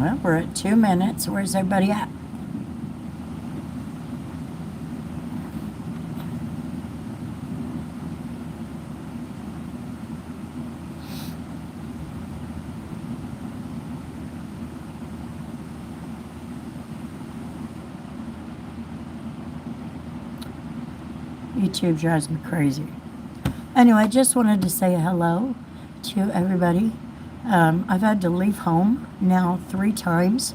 Well, we're at 2 minutes. Where's everybody at? YouTube drives me crazy. Anyway, I just wanted to say hello to everybody. I've had to leave home now 3 times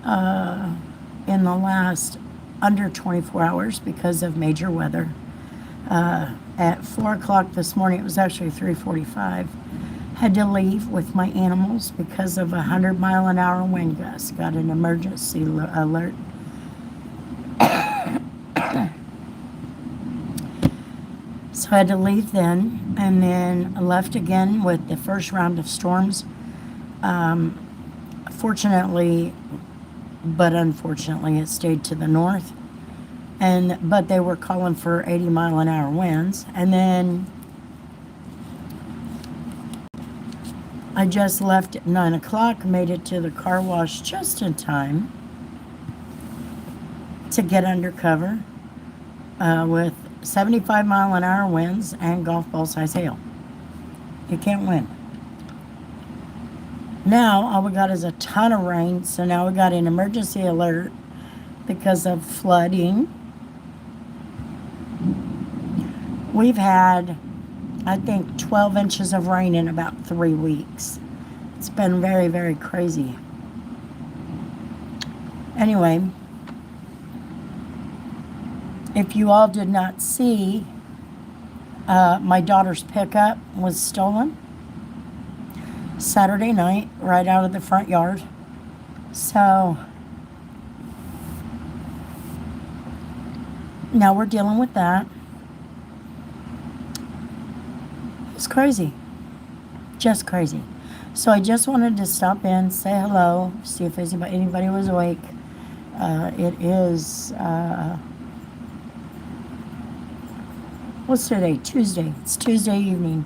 in the last under 24 hours because of major weather. At 4 o'clock this morning, it was actually 3:45, had to leave with my animals because of a 100-mile-an-hour wind gust. Got an emergency alert. So I had to leave then, and then left again with the first round of storms. Fortunately, but unfortunately, it stayed to the north. But they were calling for 80-mile-an-hour winds. And then I just left at 9 o'clock, made it to the car wash just in time to get under cover with 75-mile-an-hour winds and golf ball size hail. You can't win. Now, all we got is a ton of rain, so now we got an emergency alert because of flooding. We've had, I think, 12 inches of rain in about 3 weeks. It's been very, very crazy. Anyway, if you all did not see, my daughter's pickup was stolen Saturday night right out of the front yard. So now we're dealing with that. It's crazy. Just crazy. So I just wanted to stop in, say hello, see if anybody was awake. It is... what's today? Tuesday. It's Tuesday evening.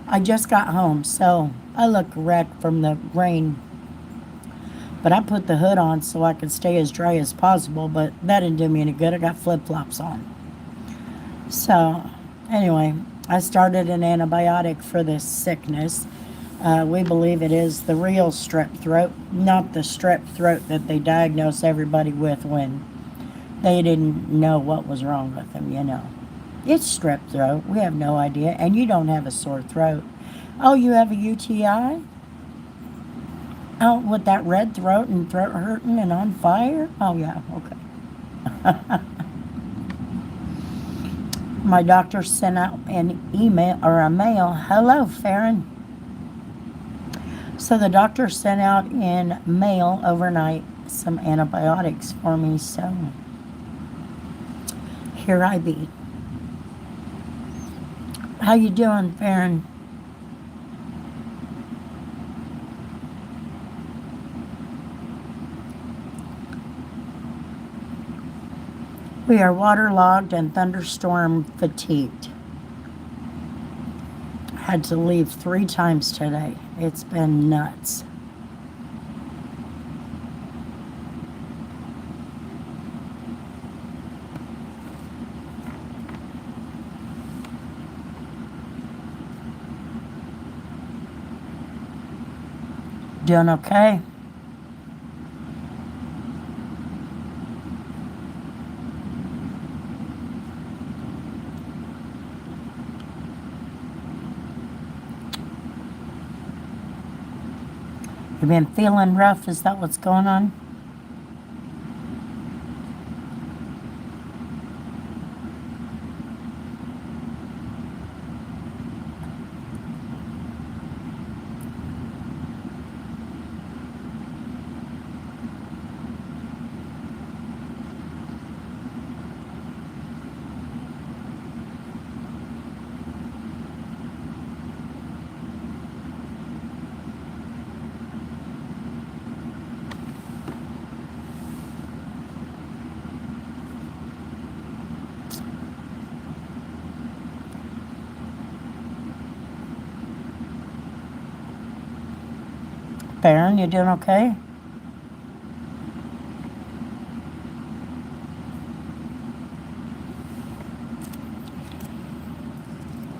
I just got home, so I look wrecked from the rain. But I put the hood on so I could stay as dry as possible, but that didn't do me any good. I got flip-flops on. So, anyway, I started an antibiotic for this sickness. We believe it is the real strep throat, not the strep throat that they diagnosed everybody with when they didn't know what was wrong with them, you know. It's strep throat. We have no idea. And you don't have a sore throat. Oh, you have a UTI? Oh, with that red throat and throat hurting and on fire? Oh, yeah. Okay. My doctor sent out an email or a mail. Hello, Farron. So the doctor sent out in mail overnight some antibiotics for me. So here I be. How you doing, Farron? We are waterlogged and thunderstorm fatigued. Had to leave 3 times today. It's been nuts. Doing okay? You been feeling rough? Is that what's going on? Farron, you doing okay?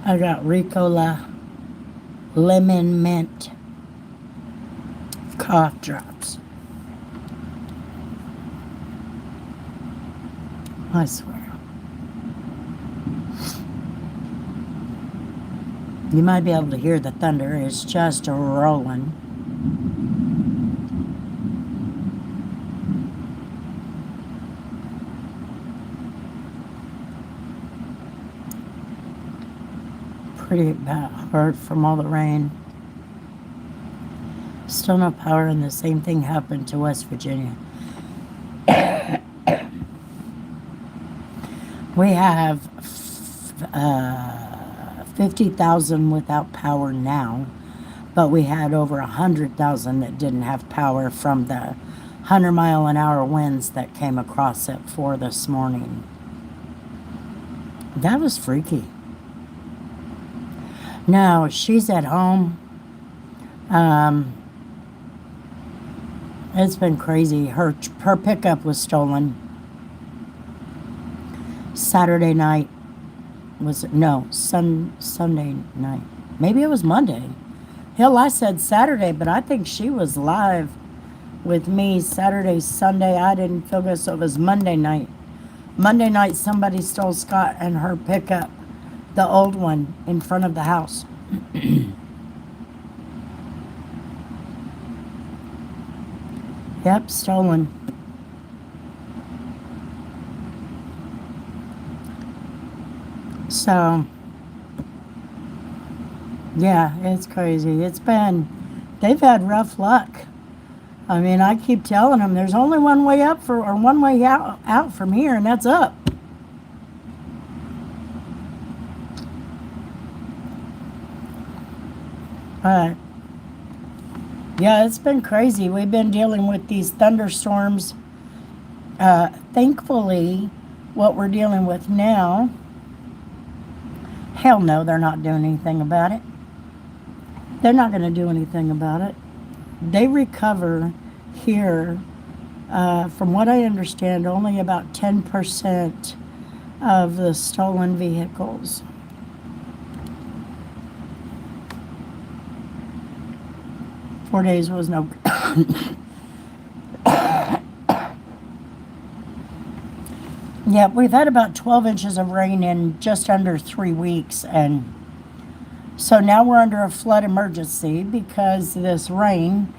I got Ricola lemon mint cough drops. I swear. You might be able to hear the thunder. It's just rolling. Pretty bad, hard from all the rain. Still no power, and the same thing happened to West Virginia. We have 50,000 without power now, but we had over 100,000 that didn't have power from the 100-mile-an-hour winds that came across it for this morning. That was freaky. No, she's at home. It's been crazy. Her pickup was stolen Saturday night. Sunday night. Maybe it was Monday. Hell, I said Saturday, but I think she was live with me Saturday, Sunday. I didn't feel good, so it was Monday night. Monday night, somebody stole Scott and her pickup, the old one, in front of the house. Yep, stolen. So, yeah, it's crazy. They've had rough luck. I mean, I keep telling them there's only one way up or one way out from here, and that's up. But, yeah, it's been crazy. We've been dealing with these thunderstorms. Thankfully, what we're dealing with now, hell no, they're not doing anything about it. They're not going to do anything about it. They recover here, from what I understand, only about 10% of the stolen vehicles. Four days was no. Yeah, we've had about 12 inches of rain in just under 3 weeks, and so now we're under a flood emergency because this rain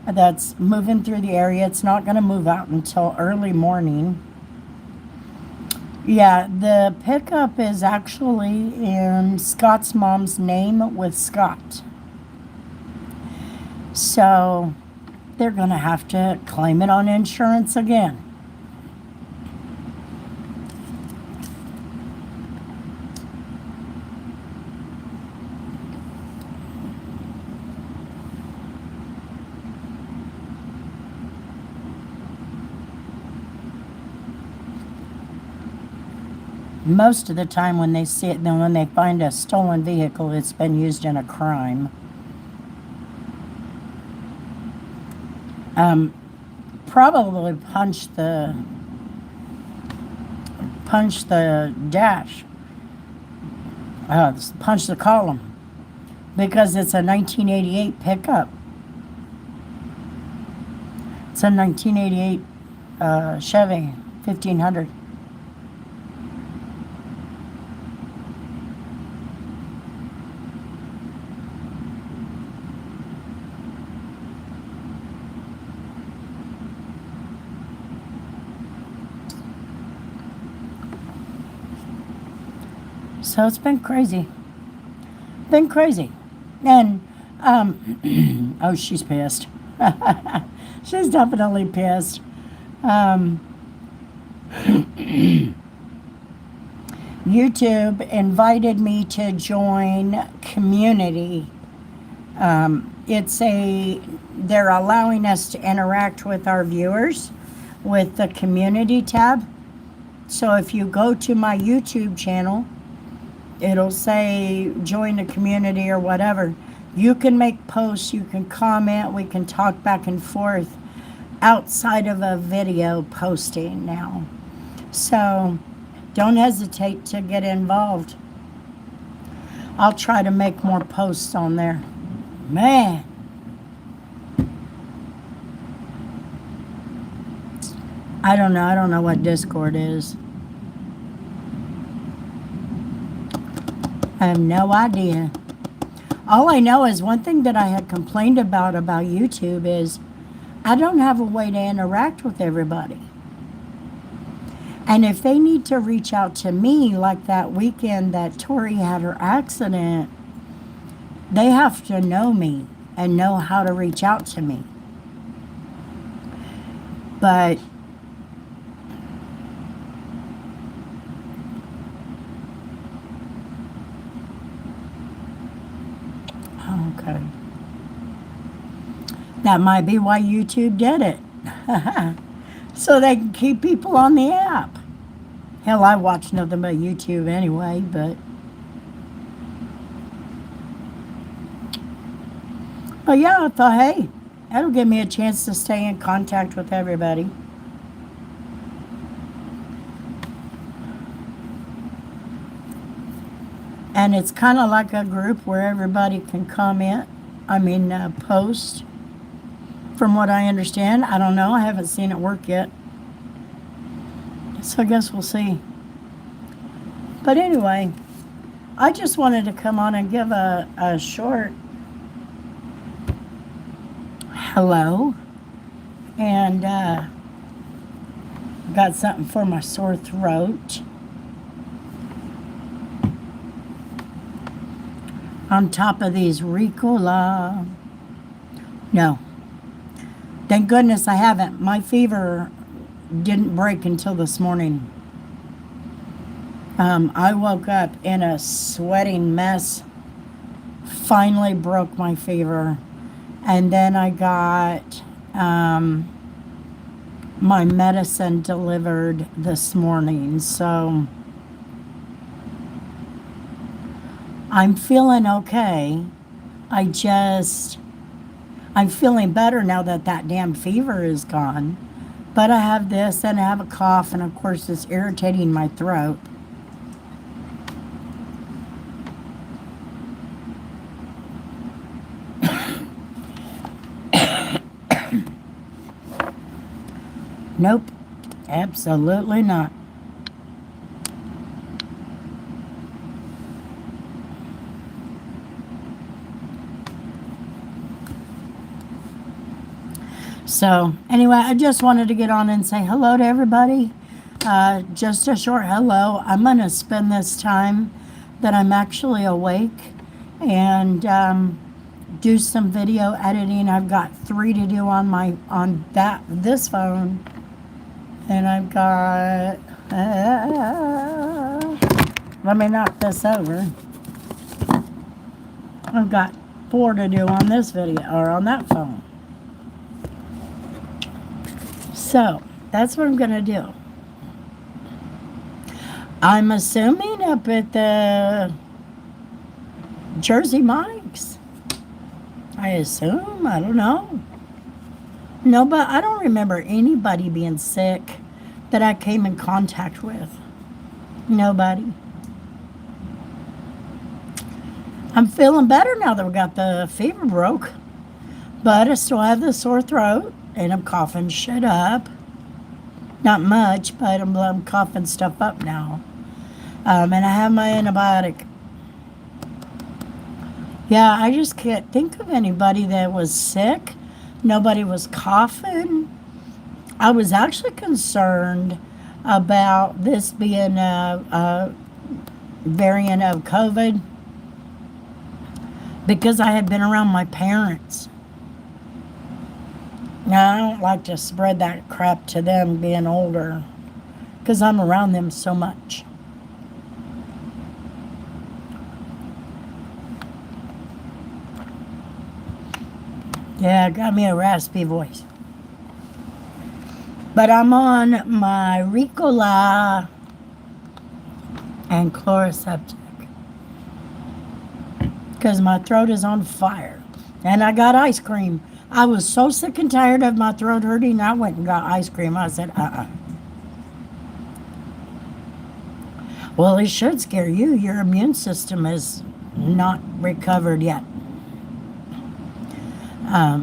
that's moving through the area, it's not going to move out until early morning. Yeah, the pickup is actually in Scott's mom's name with Scott. So they're going to have to claim it on insurance again. Most of the time when they see it, then when they find a stolen vehicle, it's been used in a crime. Probably punch the dash, punch the column, because it's a 1988 pickup. It's a 1988 Chevy 1500. So it's been crazy. Been crazy. And, oh, she's pissed. She's definitely pissed. YouTube invited me to join community. They're allowing us to interact with our viewers with the community tab. So if you go to my YouTube channel, it'll say join the community or whatever. You can make posts, you can comment, we can talk back and forth outside of a video posting now. So don't hesitate to get involved. I'll try to make more posts on there. Man. I don't know. I don't know what Discord is. I have no idea. All I know is one thing that I had complained about YouTube is I don't have a way to interact with everybody. And if they need to reach out to me, like that weekend that Tori had her accident, they have to know me and know how to reach out to me. But okay. That might be why YouTube did it. So they can keep people on the app. Hell, I watch nothing but YouTube anyway, but yeah, I thought, hey, that'll give me a chance to stay in contact with everybody. And it's kind of like a group where everybody can comment, post, from what I understand. I don't know, I haven't seen it work yet. So I guess we'll see. But anyway, I just wanted to come on and give a short hello. And got something for my sore throat. On top of these Ricola. No. Thank goodness I haven't. My fever didn't break until this morning. I woke up in a sweating mess. Finally broke my fever. And then I got my medicine delivered this morning. So I'm feeling okay. I'm feeling better now that damn fever is gone. But I have this, and I have a cough, and of course it's irritating my throat. Nope, absolutely not. So anyway, I just wanted to get on and say hello to everybody. Just a short hello. I'm going to spend this time that I'm actually awake and do some video editing. I've got 3 to do on this phone, and I've got let me knock this over. I've got 4 to do on this video or on that phone. So, that's what I'm going to do. I'm assuming up at the Jersey Mike's. I assume. I don't know. No, but I don't remember anybody being sick that I came in contact with. Nobody. I'm feeling better now that we got the fever broke. But I still have the sore throat. And I'm coughing shit up. Not much, but I'm coughing stuff up now. And I have my antibiotic. Yeah, I just can't think of anybody that was sick. Nobody was coughing. I was actually concerned about this being a variant of COVID because I had been around my parents. Now, I don't like to spread that crap to them being older because I'm around them so much. Yeah, got me a raspy voice. But I'm on my Ricola and Chloroseptic because my throat is on fire. And I got ice cream. I was so sick and tired of my throat hurting, I went and got ice cream. I said, Well, it should scare you. Your immune system is not recovered yet.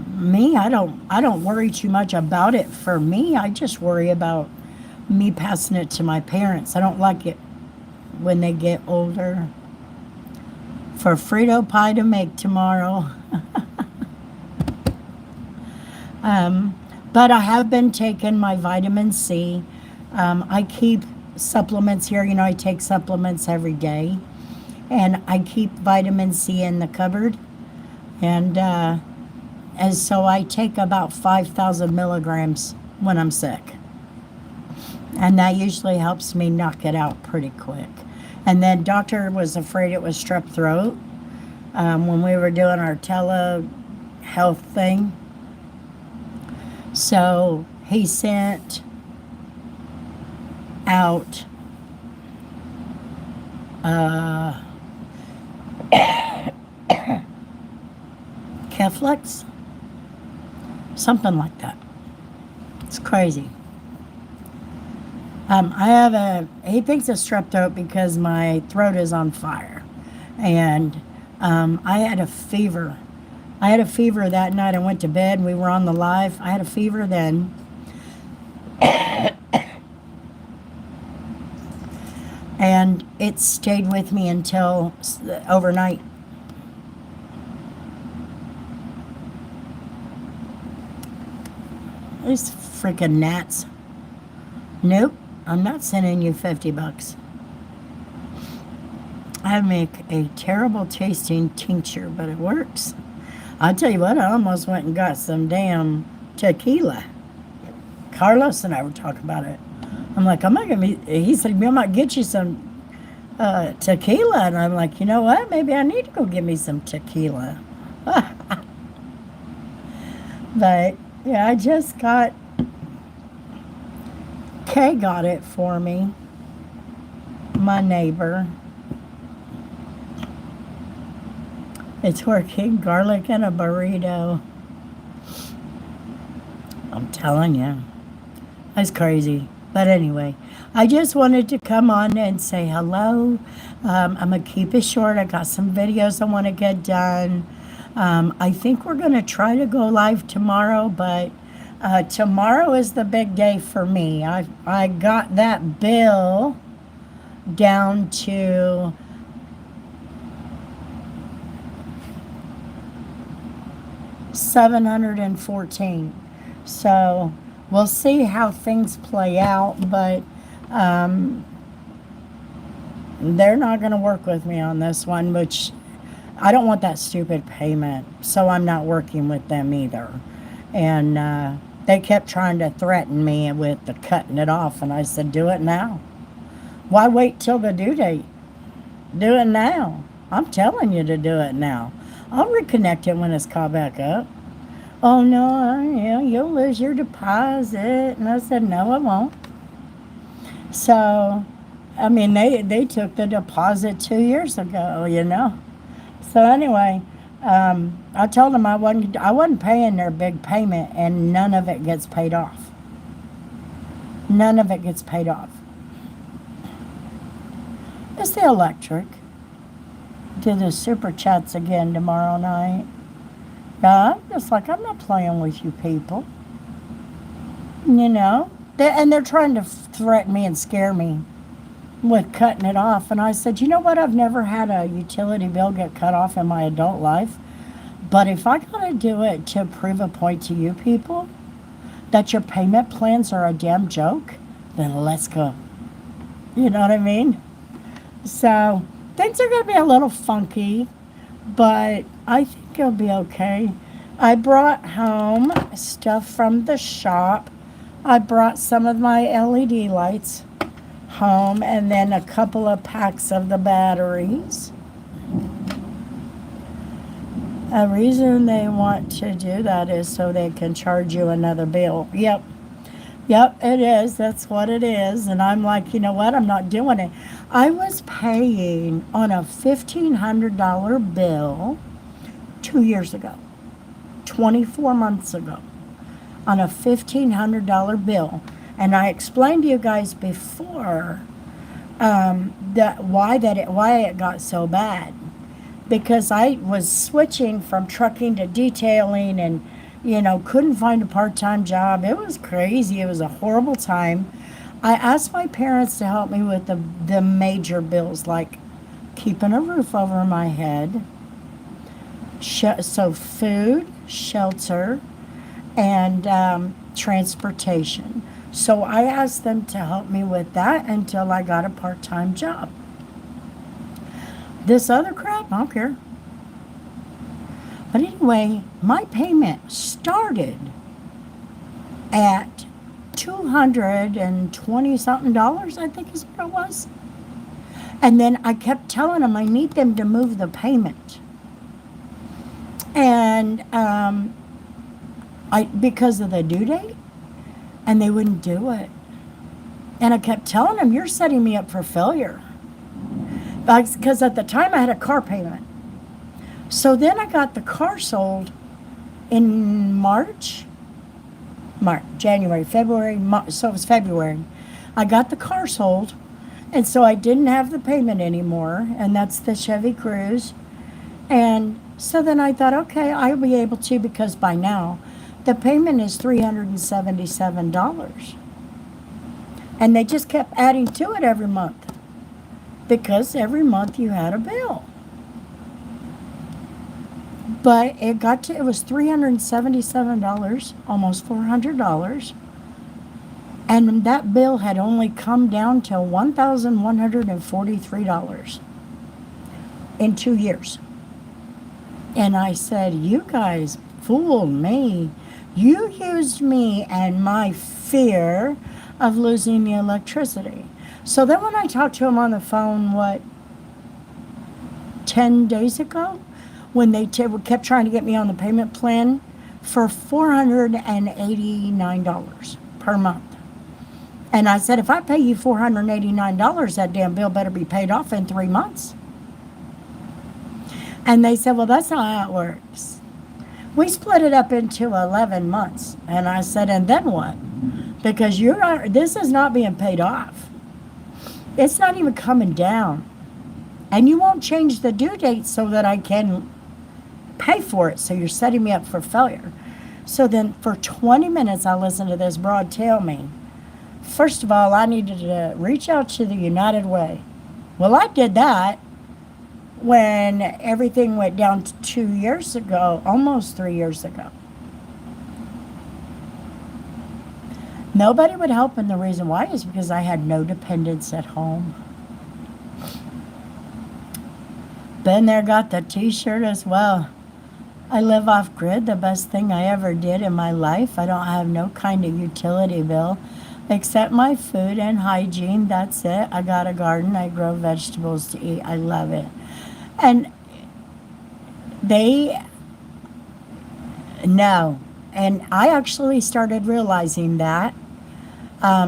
Me, I don't worry too much about it. For me, I just worry about me passing it to my parents. I don't like it when they get older. For Frito pie to make tomorrow. But I have been taking my vitamin C. I keep supplements here. You know, I take supplements every day. And I keep vitamin C in the cupboard. And so I take about 5,000 milligrams when I'm sick. And that usually helps me knock it out pretty quick. And then doctor was afraid it was strep throat when we were doing our telehealth thing. So he sent out Keflex, something like that. It's crazy. He thinks it's strep throat because my throat is on fire. And I had a fever. I had a fever that night. I went to bed and we were on the live. I had a fever then. And it stayed with me until overnight. These freaking gnats. Nope, I'm not sending you $50. I make a terrible tasting tincture, but it works. I'll tell you what, I almost went and got some damn tequila. Carlos and I were talking about it. I'm like, he said, I might get you some tequila. And I'm like, you know what? Maybe I need to go get me some tequila. But, yeah, I just got, Kay got it for me. My neighbor. It's working. Garlic and a burrito. I'm telling you. That's crazy. But anyway, I just wanted to come on and say hello. I'm going to keep it short. I got some videos I want to get done. I think we're going to try to go live tomorrow, but tomorrow is the big day for me. I got that bill down to $714. So we'll see how things play out, but they're not going to work with me on this one, which I don't want that stupid payment, so I'm not working with them either. And they kept trying to threaten me with the cutting it off, and I said, do it now. Why wait till the due date? Do it now. I'm telling you to do it now. I'll reconnect it when it's called back up. Oh, no, you'll lose your deposit. And I said, no, I won't. So, I mean, they took the deposit 2 years ago, you know. So anyway, I told them I wasn't paying their big payment, and none of it gets paid off. None of it gets paid off. It's the electric. Do the super chats again tomorrow night. Yeah, I'm just like, I'm not playing with you people. You know? They're trying to threaten me and scare me with cutting it off. And I said, you know what? I've never had a utility bill get cut off in my adult life. But if I got to do it to prove a point to you people that your payment plans are a damn joke, then let's go. You know what I mean? So things are going to be a little funky, but I think it'll be okay. I brought home stuff from the shop. I brought some of my LED lights home, and then a couple of packs of the batteries. A reason they want to do that is so they can charge you another bill. Yep, it is. That's what it is. And I'm like, you know what? I'm not doing it. I was paying on a $1,500 bill 2 years ago, 24 months ago, on a $1,500 bill. And I explained to you guys before why it got so bad. because I was switching from trucking to detailing and, couldn't find a part time job. It was crazy. It was a horrible time. I asked my parents to help me with the major bills like keeping a roof over my head, so food, shelter, and transportation. So I asked them to help me with that until I got a part time job. This other crap, I don't care. But anyway, my payment started at $220 something, I think is what it was. And then I kept telling them I need them to move the payment. And because of the due date, and they wouldn't do it. And I kept telling them, you're setting me up for failure. Because at the time I had a car payment. So then I got the car sold in January, February, so it was February. I got the car sold, and so I didn't have the payment anymore, and that's the Chevy Cruze. And so then I thought, okay, I'll be able to, because by now the payment is $377. And they just kept adding to it every month, because every month you had a bill. But it was $377, almost $400. And that bill had only come down to $1,143 in 2 years. And I said, you guys fooled me. You used me and my fear of losing the electricity. So then when I talked to him on the phone, 10 days ago, when they kept trying to get me on the payment plan for $489 per month. And I said, if I pay you $489, that damn bill better be paid off in 3 months. And they said, well, that's not how it works. We split it up into 11 months. And I said, and then what? Because this is not being paid off. It's not even coming down. And you won't change the due date so that I can pay for it. So you're setting me up for failure. So then for 20 minutes, I listened to this broad tell me, first of all, I needed to reach out to the United Way. Well, I did that when everything went down to 2 years ago, almost 3 years ago. Nobody would help, and the reason why is because I had no dependents at home. Been there, got the t-shirt as well. I live off grid, the best thing I ever did in my life. I don't have no kind of utility bill except my food and hygiene. That's it. I got a garden. I grow vegetables to eat. I love it. And no. And I actually started realizing that.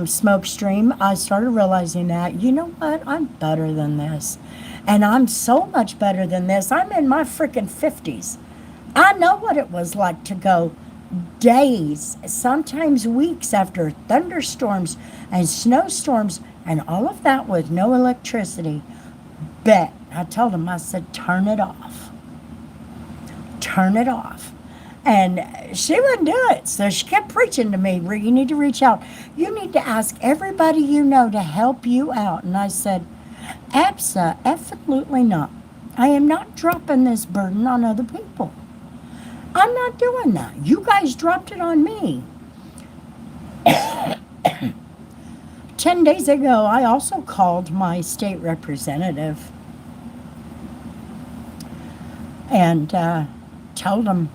Smoke stream, I started realizing that, you know what, I'm better than this. And I'm so much better than this. I'm in my freaking 50s. I know what it was like to go days, sometimes weeks after thunderstorms and snowstorms and all of that with no electricity. Bet. I told him, I said, turn it off. Turn it off. And she wouldn't do it. So she kept preaching to me, you need to reach out. You need to ask everybody you know to help you out. And I said, absolutely not. I am not dropping this burden on other people. I'm not doing that. You guys dropped it on me. 10 days ago, I also called my state representative and told him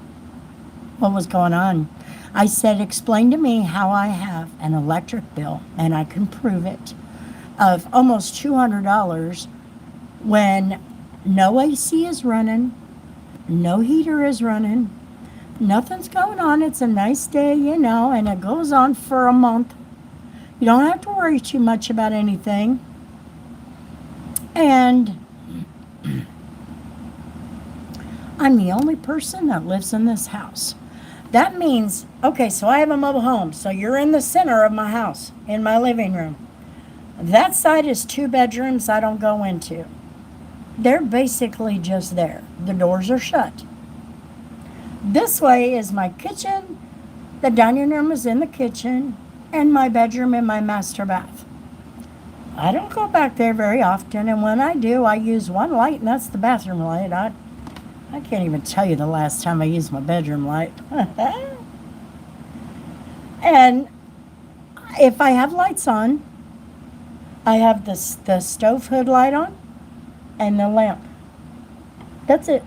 what was going on. I said, explain to me how I have an electric bill, and I can prove it, of almost $200 when no AC is running, no heater is running, nothing's going on. It's a nice day, and it goes on for a month. You don't have to worry too much about anything. And I'm the only person that lives in this house. That means, okay, so I have a mobile home. So you're in the center of my house, in my living room. That side is 2 bedrooms I don't go into. They're basically just there. The doors are shut. This way is my kitchen. The dining room is in the kitchen, and my bedroom and my master bath. I don't go back there very often, and when I do, I use one light, and that's the bathroom light. I can't even tell you the last time I used my bedroom light. And if I have lights on, I have the stove hood light on and the lamp. That's it.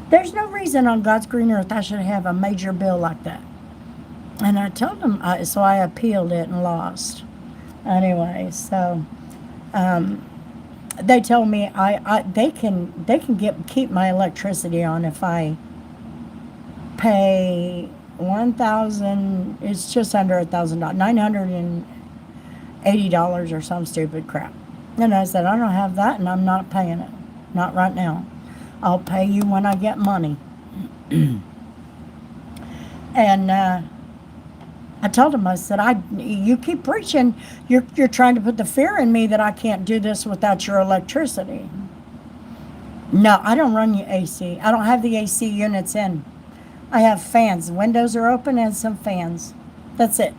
There's no reason on God's green earth I should have a major bill like that. And I told them, so I appealed it and lost. Anyway, so they told me they can keep my electricity on if I pay $1,000. It's just under $1,000, $980 or some stupid crap. And I said, I don't have that, and I'm not paying it, not right now. I'll pay you when I get money. And I told him, I said, you keep preaching. You're trying to put the fear in me that I can't do this without your electricity. No, I don't run your AC. I don't have the AC units in. I have fans. Windows are open and some fans. That's it.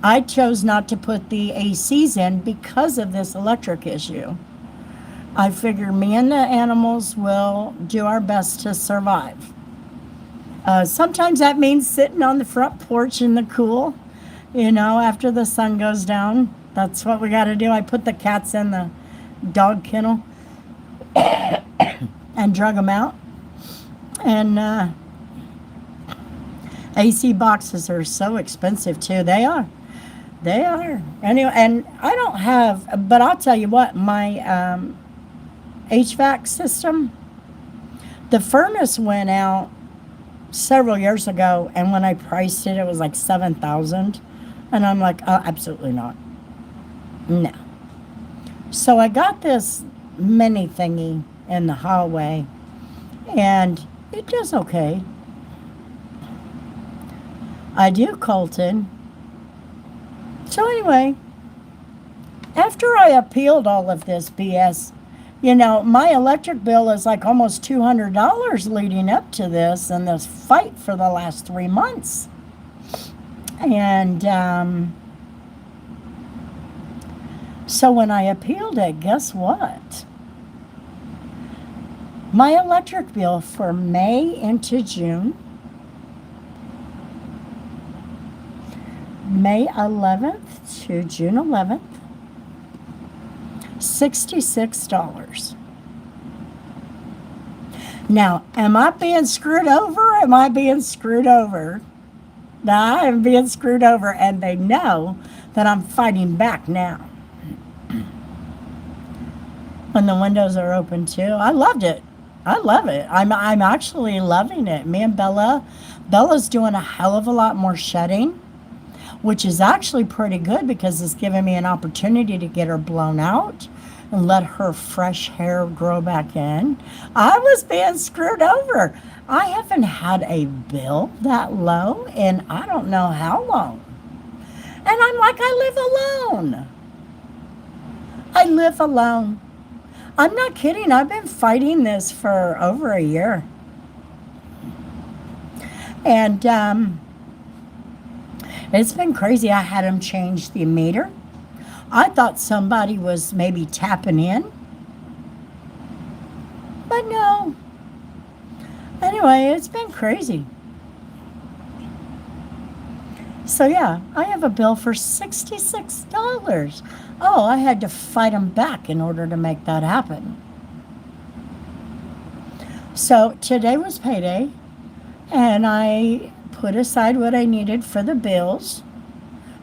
I chose not to put the ACs in because of this electric issue. I figure me and the animals will do our best to survive. Sometimes that means sitting on the front porch in the cool, after the sun goes down. That's what we got to do. I put the cats in the dog kennel and drug them out. And AC boxes are so expensive too. They are. Anyway, and I don't have, but I'll tell you what, my HVAC system, the furnace went out several years ago, and when I priced it, it was like $7,000, and I'm like, oh, absolutely not. No. So I got this mini thingy in the hallway, and it does okay. I do, Colton. So anyway, after I appealed all of this BS, my electric bill is like almost $200 leading up to this and this fight for the last 3 months. And so when I appealed it, guess what? My electric bill for May into June, May 11th to June 11th, $66. Now, am I being screwed over? Or am I being screwed over? Now, I am being screwed over, and they know that I'm fighting back now. When the windows are open too, I loved it. I love it. I'm actually loving it. Me and Bella's doing a hell of a lot more shedding, which is actually pretty good because it's giving me an opportunity to get her blown out and let her fresh hair grow back in. I was being screwed over. I haven't had a bill that low in I don't know how long. And I'm like, I live alone. I live alone. I'm not kidding. I've been fighting this for over a year. And it's been crazy. I had them change the meter. I thought somebody was maybe tapping in. But no. Anyway, it's been crazy. So yeah, I have a bill for $66. Oh, I had to fight them back in order to make that happen. So today was payday, and I put aside what I needed for the bills,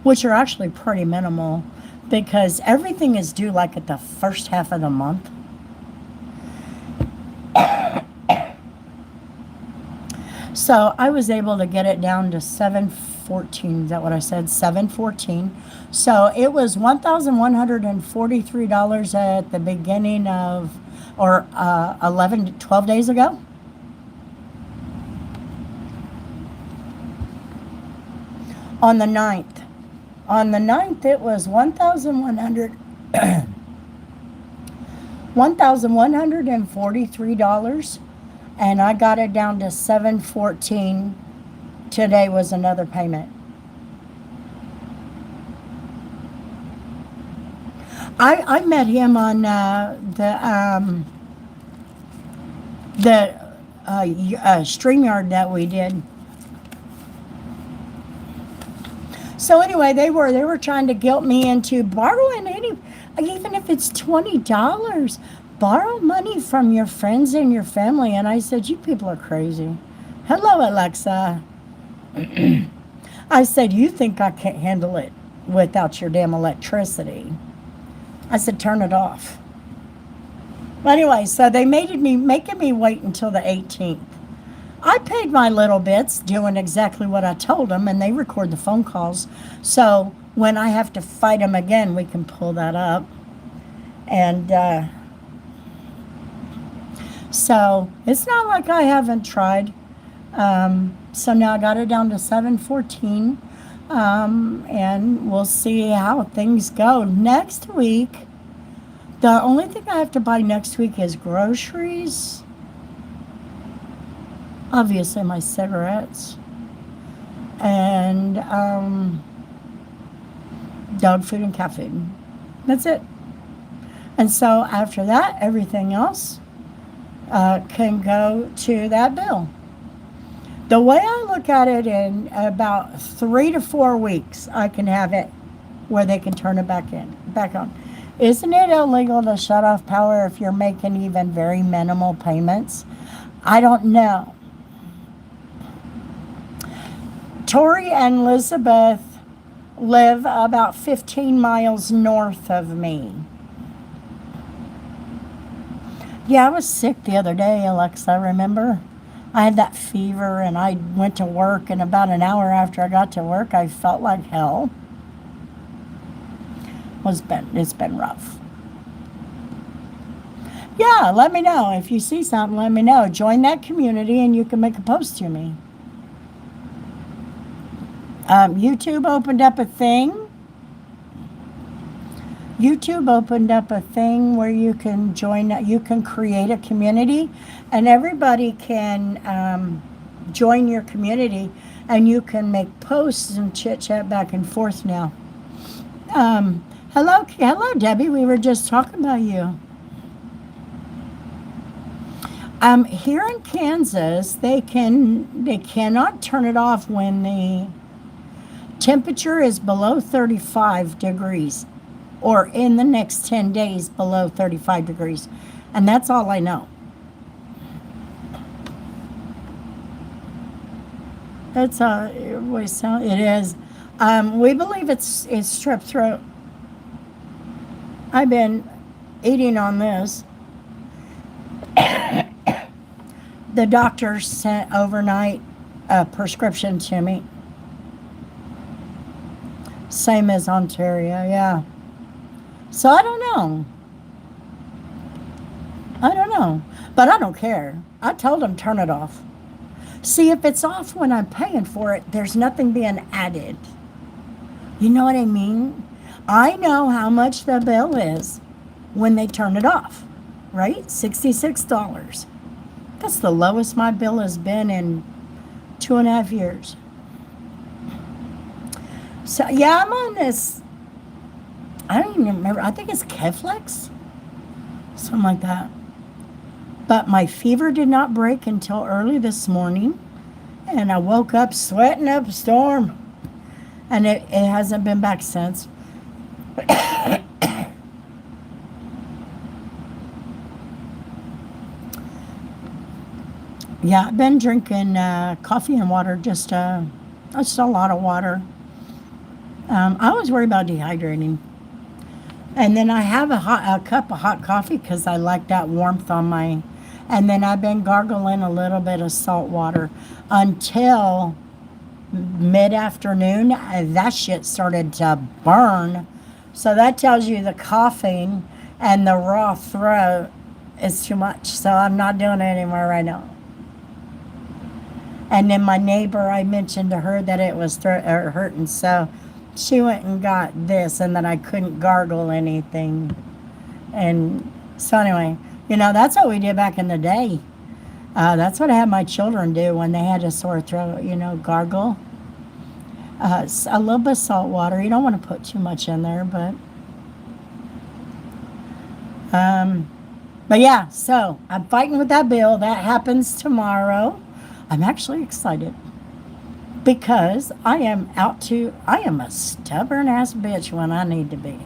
which are actually pretty minimal because everything is due like at the first half of the month. So I was able to get it down to $714. Is that what I said? $714. So it was $1,143 at the beginning of, or 12 days ago. On the 9th. On the 9th, it was $1,100. $1,143, and I got it down to $714. Today was another payment. I met him on the StreamYard that we did. So anyway, they were trying to guilt me into borrowing even if it's $20. Borrow money from your friends and your family. And I said, you people are crazy. Hello, Alexa. I said, you think I can't handle it without your damn electricity? I said, turn it off. Anyway, so they making me wait until the 18th. I paid my little bits, doing exactly what I told them, and they record the phone calls. So when I have to fight them again, we can pull that up. And so it's not like I haven't tried. So now I got it down to $714, and we'll see how things go next week. The only thing I have to buy next week is groceries. Obviously, my cigarettes. And dog food and cat food. That's it. And so after that, everything else can go to that bill. The way I look at it, in about 3 to 4 weeks, I can have it where they can turn it back on. Isn't it illegal to shut off power if you're making even very minimal payments? I don't know. Tori and Elizabeth live about 15 miles north of me. Yeah, I was sick the other day, Alexa, remember? I had that fever, and I went to work, and about an hour after I got to work, I felt like hell. It's been rough. Yeah, let me know. If you see something, let me know. Join that community, and you can make a post to me. YouTube opened up a thing. YouTube opened up a thing where you can create a community, and everybody can join your community, and you can make posts and chit chat back and forth now. Hello, Debbie. We were just talking about you. Here in Kansas, they cannot turn it off when the temperature is below 35 degrees, or in the next 10 days below 35 degrees. And that's all I know. That's it is. We believe it's strep throat. I've been eating on this. The doctor sent overnight a prescription to me. Same as Ontario, yeah. So I don't know. But I don't care. I told them turn it off. See, if it's off when I'm paying for it, there's nothing being added. You know what I mean? I know how much the bill is when they turn it off, right? $66. That's the lowest my bill has been in 2.5 years. So, yeah, I'm on this, I don't even remember, I think it's Keflex, something like that. But my fever did not break until early this morning, and I woke up sweating up a storm, and it hasn't been back since. Yeah, I've been drinking coffee and water, just a lot of water. I always worry about dehydrating. And then I have a cup of hot coffee because I like that warmth on my... And then I've been gargling a little bit of salt water until mid-afternoon. That shit started to burn. So that tells you the coughing and the raw throat is too much. So I'm not doing it anymore right now. And then my neighbor, I mentioned to her that it was hurting. So she went and got this, and then I couldn't gargle anything. And So anyway, that's what we did back in the day. That's what I had my children do when they had a sore throat, gargle. A little bit of salt water. You don't want to put too much in there, but yeah, so I'm fighting with that bill. That happens tomorrow. I'm actually excited because I am a stubborn ass bitch when I need to be.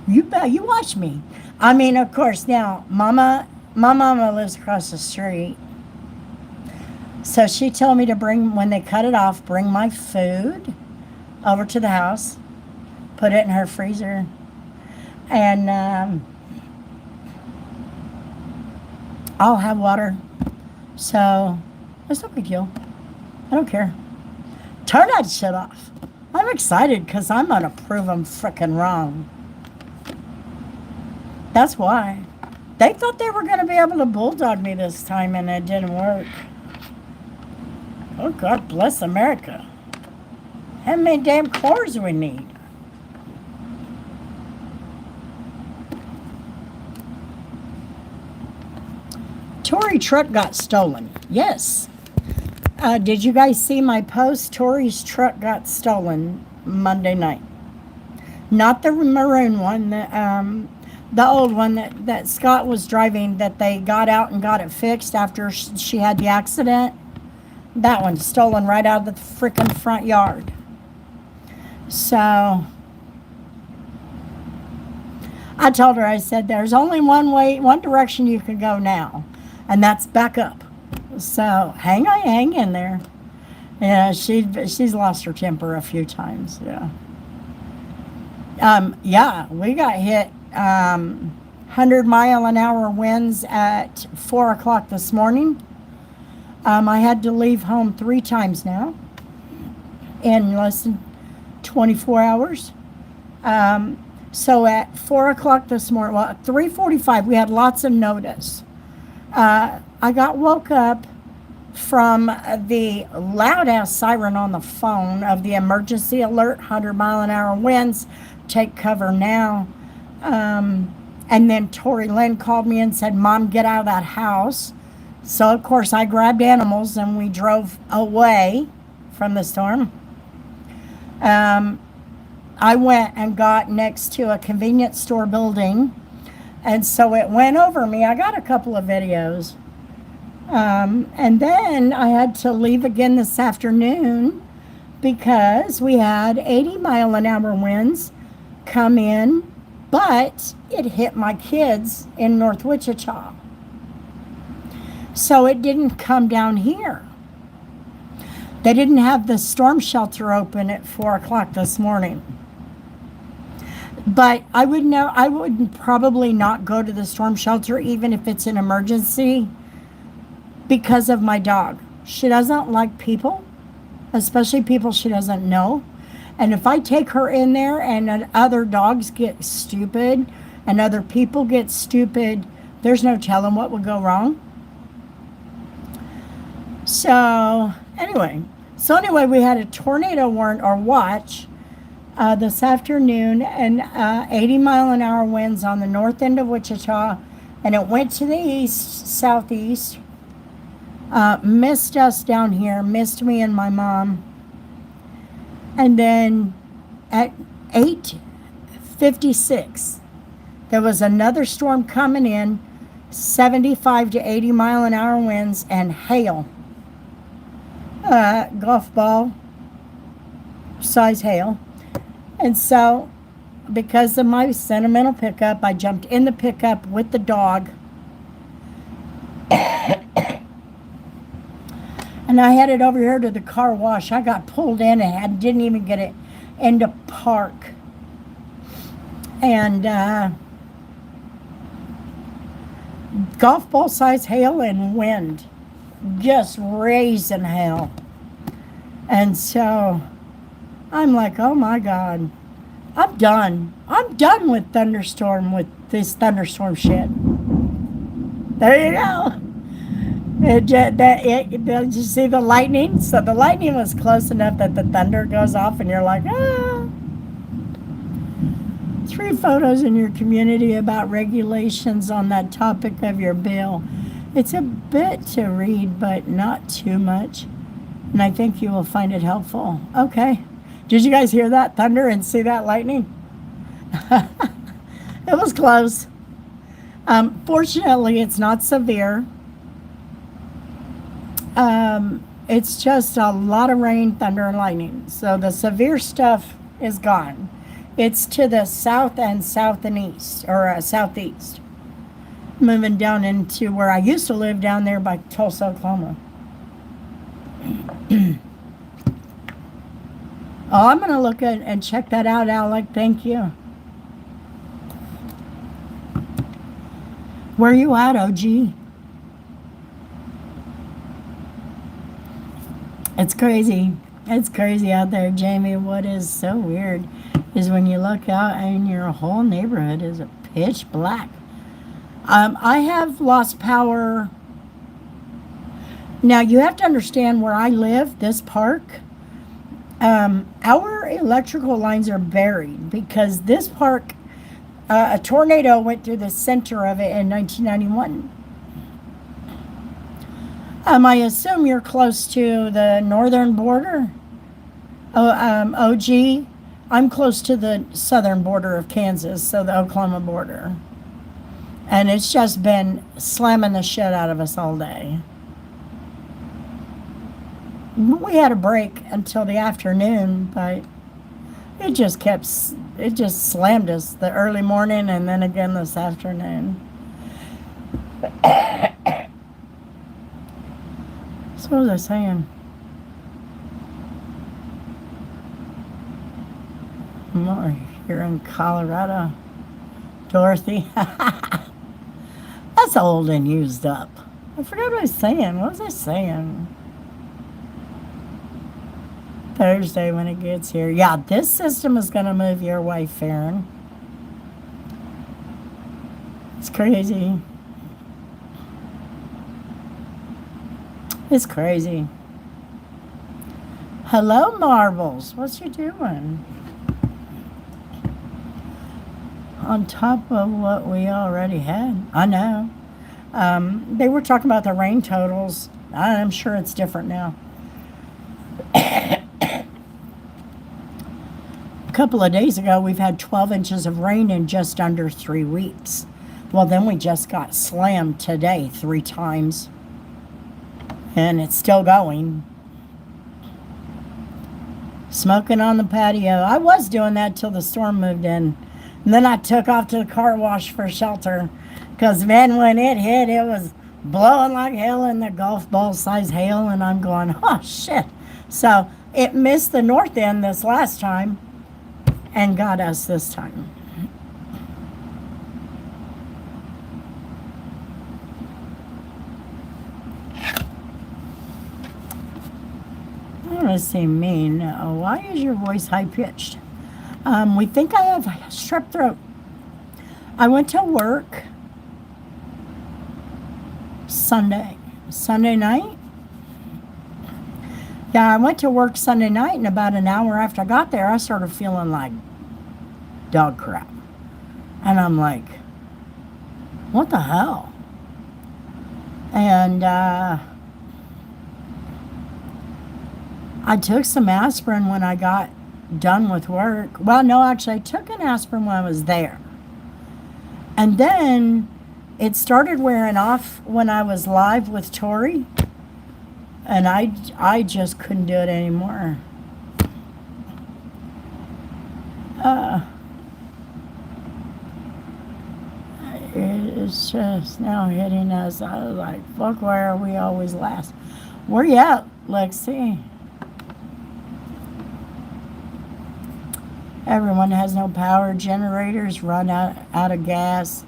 You watch me. I mean, of course, now, my mama lives across the street. So she told me to when they cut it off, bring my food over to the house, put it in her freezer, and I'll have water. So it's no big deal. I don't care. Turn that shit off. I'm excited because I'm going to prove them frickin' wrong. That's why. They thought they were going to be able to bulldog me this time, and it didn't work. Oh, God bless America. How many damn cars we need? Tori truck got stolen. Yes. Did you guys see my post? Tori's truck got stolen Monday night. Not the maroon one, the old one that Scott was driving, that they got out and got it fixed after she had the accident. That one stolen right out of the freaking front yard. So I told her, I said, there's only one direction you can go now, and that's back up. So hang in there. Yeah, she's lost her temper a few times. Yeah. Yeah, we got hit 100-mile-an-hour winds at 4 o'clock this morning. I had to leave home 3 times now in less than 24 hours. So at 4 o'clock this morning, well, at 3:45, we had lots of notice. I got woke up from the loud-ass siren on the phone of the emergency alert, 100-mile-an-hour winds, take cover now. And then Tori Lynn called me and said, Mom, get out of that house. So, of course, I grabbed animals and we drove away from the storm. I went and got next to a convenience store building, and so it went over me. I got a couple of videos. And then I had to leave again this afternoon because we had 80-mile-an-hour winds come in, but it hit my kids in North Wichita. So it didn't come down here. They didn't have the storm shelter open at 4 o'clock this morning. But I would probably not go to the storm shelter even if it's an emergency because of my dog. She doesn't like people, especially people she doesn't know. And if I take her in there and other dogs get stupid and other people get stupid, there's no telling what would go wrong. So anyway, we had a tornado warrant or watch this afternoon, and 80-mile-an-hour winds on the north end of Wichita, and it went to the southeast, missed us down here, missed me and my mom. And then at 8:56, there was another storm coming in, 75 to 80-mile-an-hour winds and hail. Golf ball size hail. And so, because of my sentimental pickup, I jumped in the pickup with the dog. And I headed over here to the car wash. I got pulled in and didn't even get it into park. And golf ball size hail and wind. Just raising hell. And so I'm like, oh my God, I'm done. I'm done with this thunderstorm shit. There you go. Did you see the lightning? So the lightning was close enough that the thunder goes off and you're like, ah. It's 3 photos in your community about regulations on that topic of your bill. It's a bit to read, but not too much. And I think you will find it helpful. Okay. Did you guys hear that thunder and see that lightning? It was close. Fortunately, it's not severe. It's just a lot of rain, thunder, and lightning. So the severe stuff is gone. It's to the south and east, or southeast. Moving down into where I used to live, down there by Tulsa, Oklahoma. Oh, I'm going to look at and check that out, Alec. Thank you. Where you at, OG? It's crazy. It's crazy out there, Jamie. What is so weird is when you look out and your whole neighborhood is a pitch black. I have lost power. Now, you have to understand where I live, this park, our electrical lines are buried because this park, a tornado went through the center of it in 1991. I assume you're close to the northern border. OG, I'm close to the southern border of Kansas, so the Oklahoma border. And it's just been slamming the shit out of us all day. We had a break until the afternoon, but it just slammed us the early morning and then again this afternoon. So what was I saying? More here in Colorado. Dorothy. That's old and used up. I forgot what I was saying. What was I saying? Thursday when it gets here. Yeah, this system is going to move your way, Farron. It's crazy. It's crazy. Hello, Marbles. What's you doing? On top of what we already had. I know. They were talking about the rain totals. I'm sure it's different now. A couple of days ago, we've had 12 inches of rain in just under 3 weeks. Well, then we just got slammed today 3 times. And it's still going. Smoking on the patio. I was doing that till the storm moved in. And then I took off to the car wash for shelter. Because, man, when it hit, it was blowing like hell in the golf ball size hail. And I'm going, oh, shit. So it missed the north end this last time and got us this time. I want to say mean. Why is your voice high-pitched? We think I have strep throat. I went to work Sunday night. Yeah, I went to work Sunday night, and about an hour after I got there, I started feeling like dog crap. And I'm like, what the hell? And I took some aspirin when I got done with work. Well, no, actually, I took an aspirin when I was there. And then it started wearing off when I was live with Tori. And I just couldn't do it anymore. It's just now hitting us. I was like, fuck, where are we always last? Where you at, Lexi? Everyone has no power. Generators run out of gas.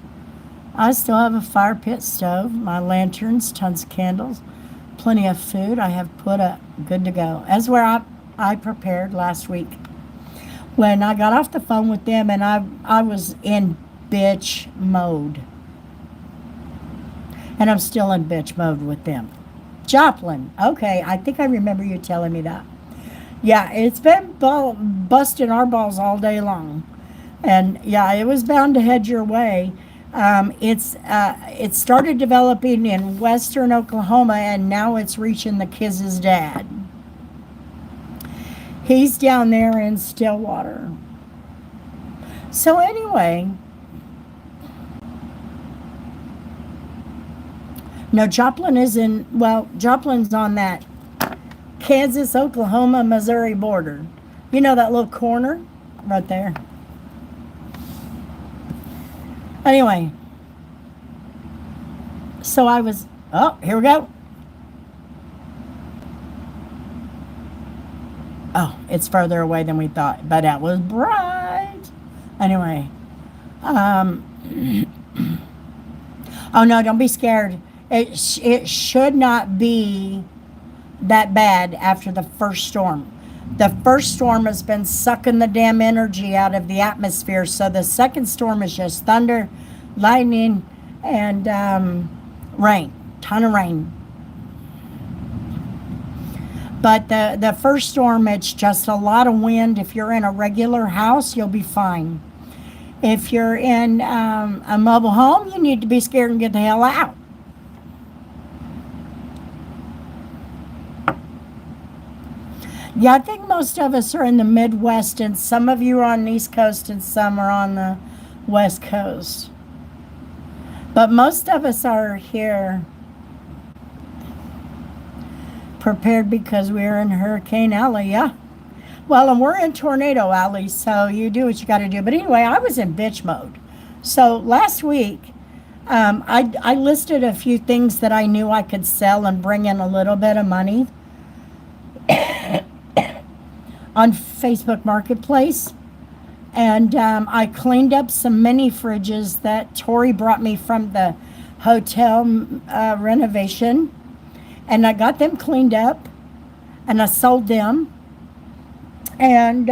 I still have a fire pit stove, my lanterns, tons of candles, plenty of food I have put up, good to go. That's where I prepared last week. When I got off the phone with them and I was in bitch mode. And I'm still in bitch mode with them. Joplin. Okay, I think I remember you telling me that. Yeah, it's been busting our balls all day long. And yeah, it was bound to head your way. It started developing in western Oklahoma, and now it's reaching the kids' dad. He's down there in Stillwater. So anyway, no, Joplin is in, well, Joplin's on that Kansas, Oklahoma, Missouri border. You know that little corner right there? Anyway, so I was, oh, here we go. Oh, it's further away than we thought, but it was bright. Anyway, oh no, don't be scared. It should not be that bad after the first storm. The first storm has been sucking the damn energy out of the atmosphere, so the second storm is just thunder, lightning, and rain, ton of rain. But the first storm, it's just a lot of wind. If you're in a regular house, you'll be fine. If you're in a mobile home, you need to be scared and get the hell out. Yeah, I think most of us are in the Midwest, and some of you are on the East Coast, and some are on the West Coast. But most of us are here prepared because we're in Hurricane Alley, yeah. Well, and we're in Tornado Alley, so you do what you got to do. But anyway, I was in bitch mode. So last week, I listed a few things that I knew I could sell and bring in a little bit of money on Facebook Marketplace. And I cleaned up some mini fridges that Tori brought me from the hotel renovation. And I got them cleaned up, and I sold them. And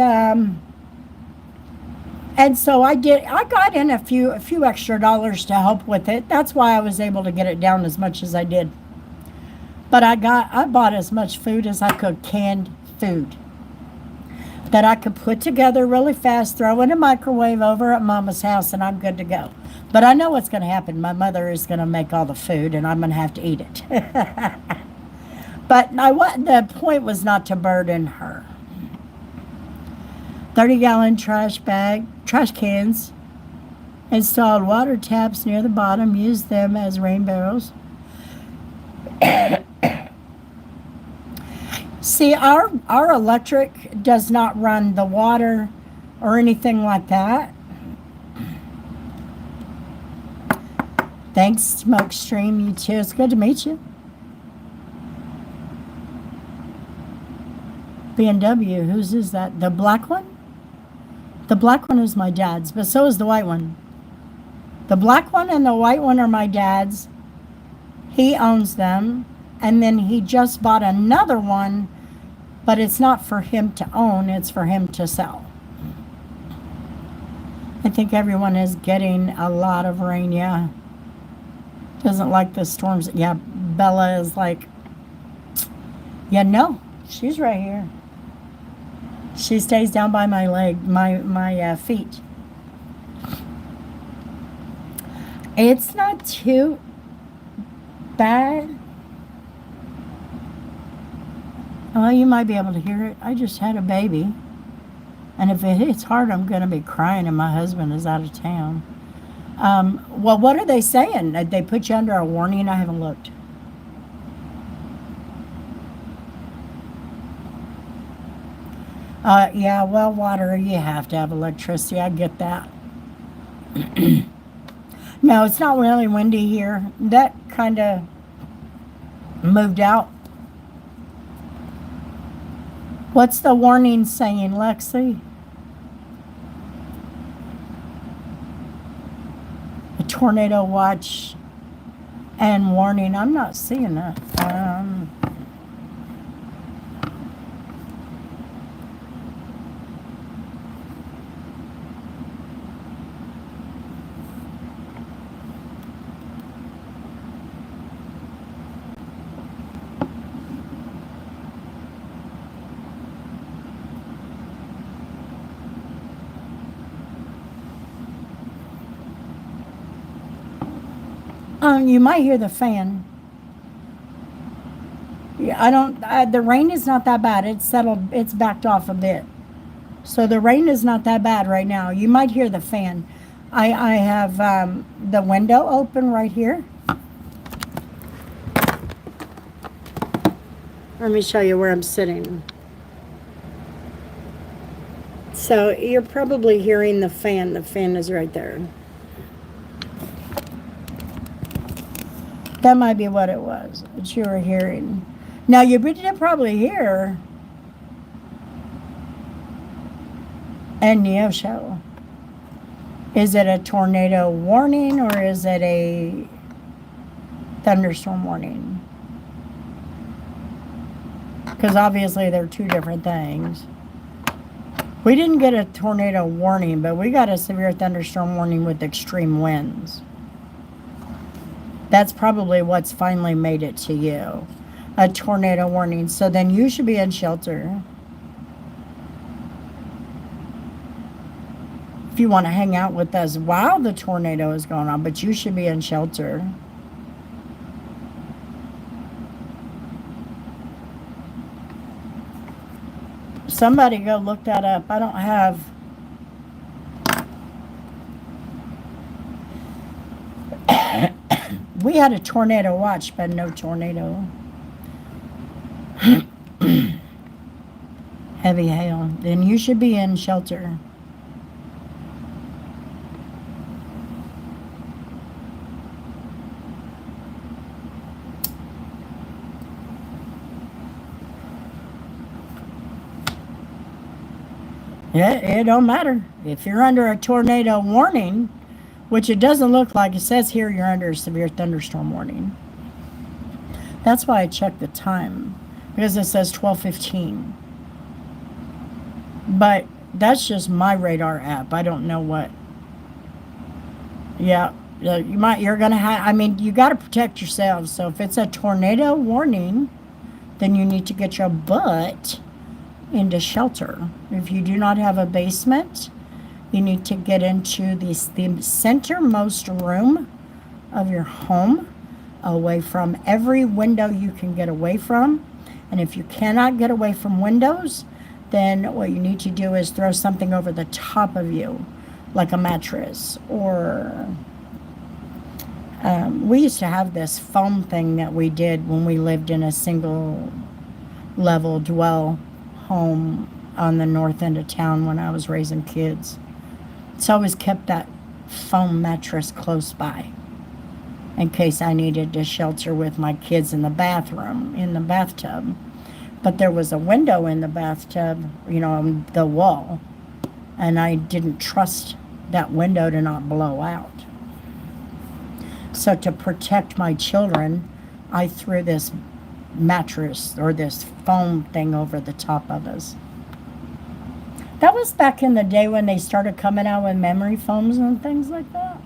so I got in a few extra dollars to help with it. That's why I was able to get it down as much as I did. But I bought as much food as I could, canned food, that I could put together really fast, throw in a microwave over at Mama's house, and I'm good to go. But I know what's going to happen. My mother is going to make all the food, and I'm going to have to eat it. But the point was not to burden her. 30-gallon trash cans, installed water taps near the bottom, used them as rain barrels. See, our electric does not run the water or anything like that. Thanks, Smokestream, you too. It's good to meet you. BMW, whose is that? The black one? The black one is my dad's, but so is the white one. The black one and the white one are my dad's. He owns them, and then he just bought another one, but it's not for him to own, it's for him to sell. I think everyone is getting a lot of rain, yeah. Doesn't like the storms. Yeah, Bella is like, yeah, no, she's right here. She stays down by my leg, my feet. It's not too bad. Well, you might be able to hear it. I just had a baby. And if it hits hard, I'm going to be crying, and my husband is out of town. Well, what are they saying? Did they put you under a warning? I haven't looked. Yeah, well, water, you have to have electricity. I get that. No, it's not really windy here. That kind of moved out. What's the warning saying, Lexi? A tornado watch and warning. I'm not seeing that. You might hear the fan. Yeah, I don't. The rain is not that bad. It's settled. It's backed off a bit. So the rain is not that bad right now. You might hear the fan. I have the window open right here. Let me show you where I'm sitting. So you're probably hearing the fan. The fan is right there. That might be what it was that you were hearing. Now you did probably hear a neo-show. Is it a tornado warning or is it a thunderstorm warning? Because obviously they're two different things. We didn't get a tornado warning, but we got a severe thunderstorm warning with extreme winds. That's probably what's finally made it to you. A tornado warning. So then you should be in shelter. If you want to hang out with us while the tornado is going on, but you should be in shelter. Somebody go look that up. I don't have... We had a tornado watch, but no tornado. Heavy hail. Then you should be in shelter. Yeah, it don't matter. If you're under a tornado warning, which it doesn't look like, it says here you're under a severe thunderstorm warning. That's why I checked the time, because it says 12:15. But that's just my radar app. I don't know what. Yeah, you're gonna have. I mean, you got to protect yourselves. So if it's a tornado warning, then you need to get your butt into shelter. If you do not have a basement, you need to get into the centermost room of your home, away from every window you can get away from. And if you cannot get away from windows, then what you need to do is throw something over the top of you, like a mattress. Or we used to have this foam thing that we did when we lived in a single level dwell home on the north end of town when I was raising kids. So I always kept that foam mattress close by in case I needed to shelter with my kids in the bathroom, in the bathtub. But there was a window in the bathtub, on the wall, and I didn't trust that window to not blow out. So to protect my children, I threw this mattress or this foam thing over the top of us. That was back in the day when they started coming out with memory foams and things like that.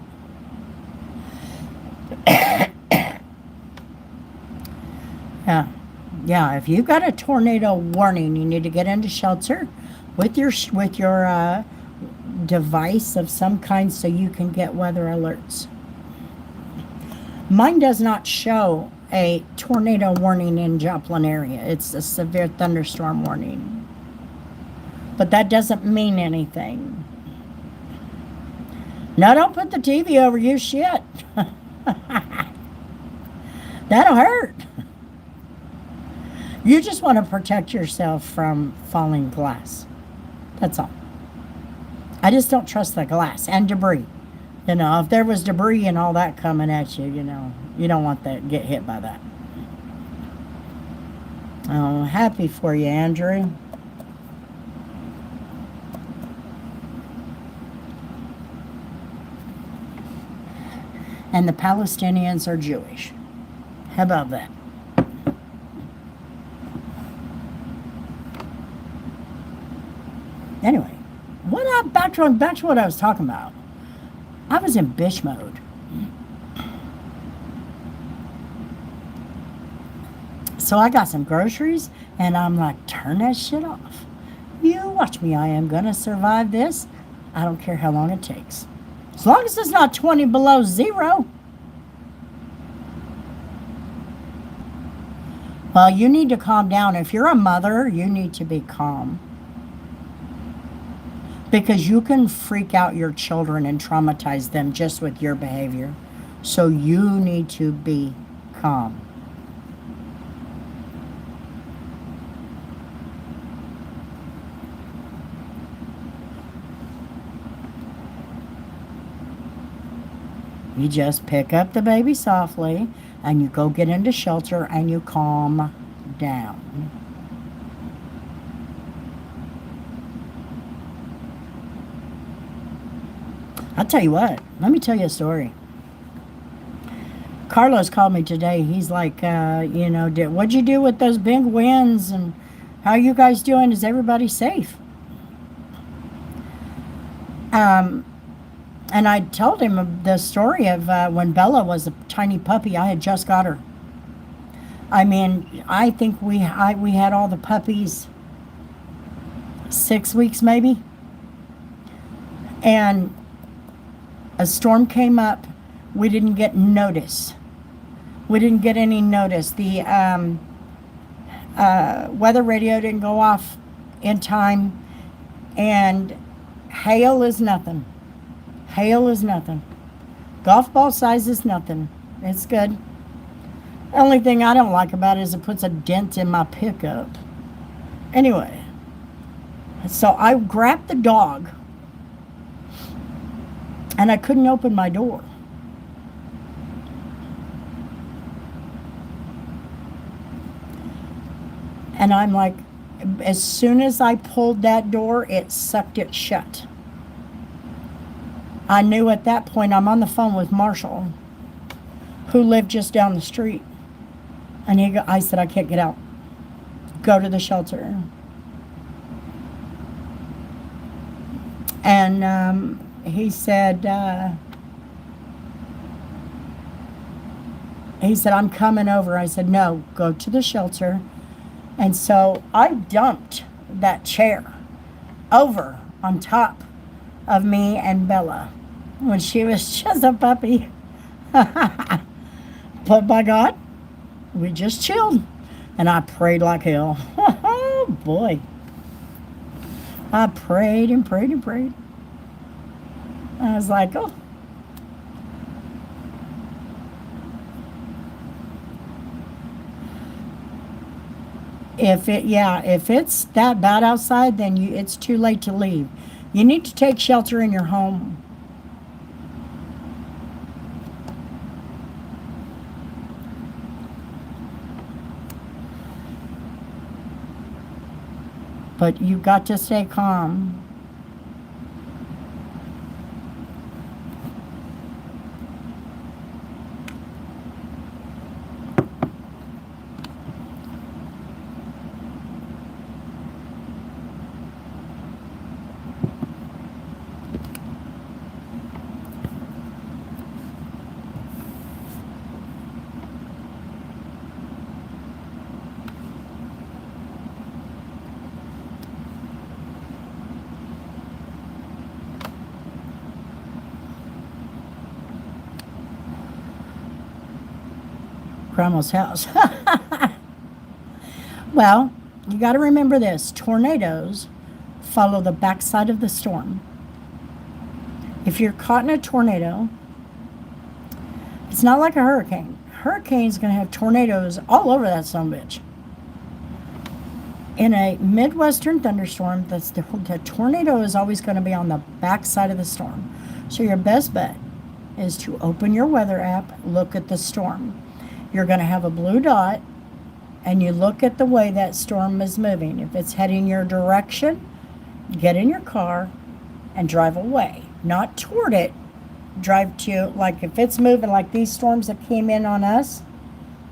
Yeah, if you got a tornado warning, you need to get into shelter with your device of some kind so you can get weather alerts. Mine does not show a tornado warning in Joplin area. It's a severe thunderstorm warning. But that doesn't mean anything. No, don't put the TV over you, shit. That'll hurt. You just want to protect yourself from falling glass. That's all. I just don't trust the glass and debris. If there was debris and all that coming at you, you don't want that, get hit by that. Oh, happy for you, Andrew. And the Palestinians are Jewish. How about that? Anyway, back to what I was talking about. I was in bitch mode. So I got some groceries, and I'm like, turn that shit off. You watch me. I am going to survive this. I don't care how long it takes. As long as it's not 20 below zero. Well, you need to calm down. If you're a mother, you need to be calm. Because you can freak out your children and traumatize them just with your behavior. So you need to be calm. You just pick up the baby softly and you go get into shelter and you calm down. I'll tell you what, let me tell you a story. Carlos called me today. He's like, what'd you do with those big winds and how you guys doing? Is everybody safe? And I told him the story of when Bella was a tiny puppy. I had just got her. I mean, I think we had all the puppies 6 weeks maybe. And a storm came up. We didn't get notice. We didn't get any notice. The weather radio didn't go off in time. And hail is nothing. Hail is nothing. Golf ball size is nothing. It's good. The only thing I don't like about it is it puts a dent in my pickup. Anyway, so I grabbed the dog and I couldn't open my door. And I'm like, as soon as I pulled that door, it sucked it shut. I knew at that point I'm on the phone with Marshall, who lived just down the street. And I said, I can't get out. Go to the shelter. And he said, I'm coming over. I said, no, go to the shelter. And so I dumped that chair over on top of me and Bella when she was just a puppy. But by God, we just chilled. And I prayed like hell. Oh, boy. I prayed and prayed and prayed. I was like, oh. If it's that bad outside, then it's too late to leave. You need to take shelter in your home. But you've got to stay calm. Grandma's house. Well, you got to remember this. Tornadoes follow the backside of the storm. If you're caught in a tornado, it's not like a hurricane. Hurricane's going to have tornadoes all over that son of a bitch. In a Midwestern thunderstorm, the tornado is always going to be on the backside of the storm. So your best bet is to open your weather app, look at the storm. You're going to have a blue dot, and you look at the way that storm is moving. If it's heading your direction, get in your car and drive away. Not toward it. Drive to, like if it's moving like these storms that came in on us,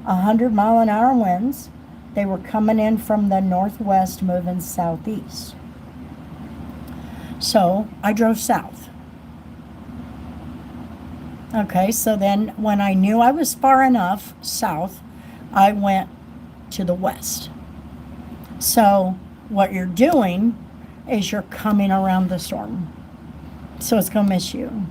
100-mile-an-hour winds, they were coming in from the northwest moving southeast. So I drove south. Okay, so then when I knew I was far enough south, I went to the west. So what you're doing is you're coming around the storm. So it's going to miss you.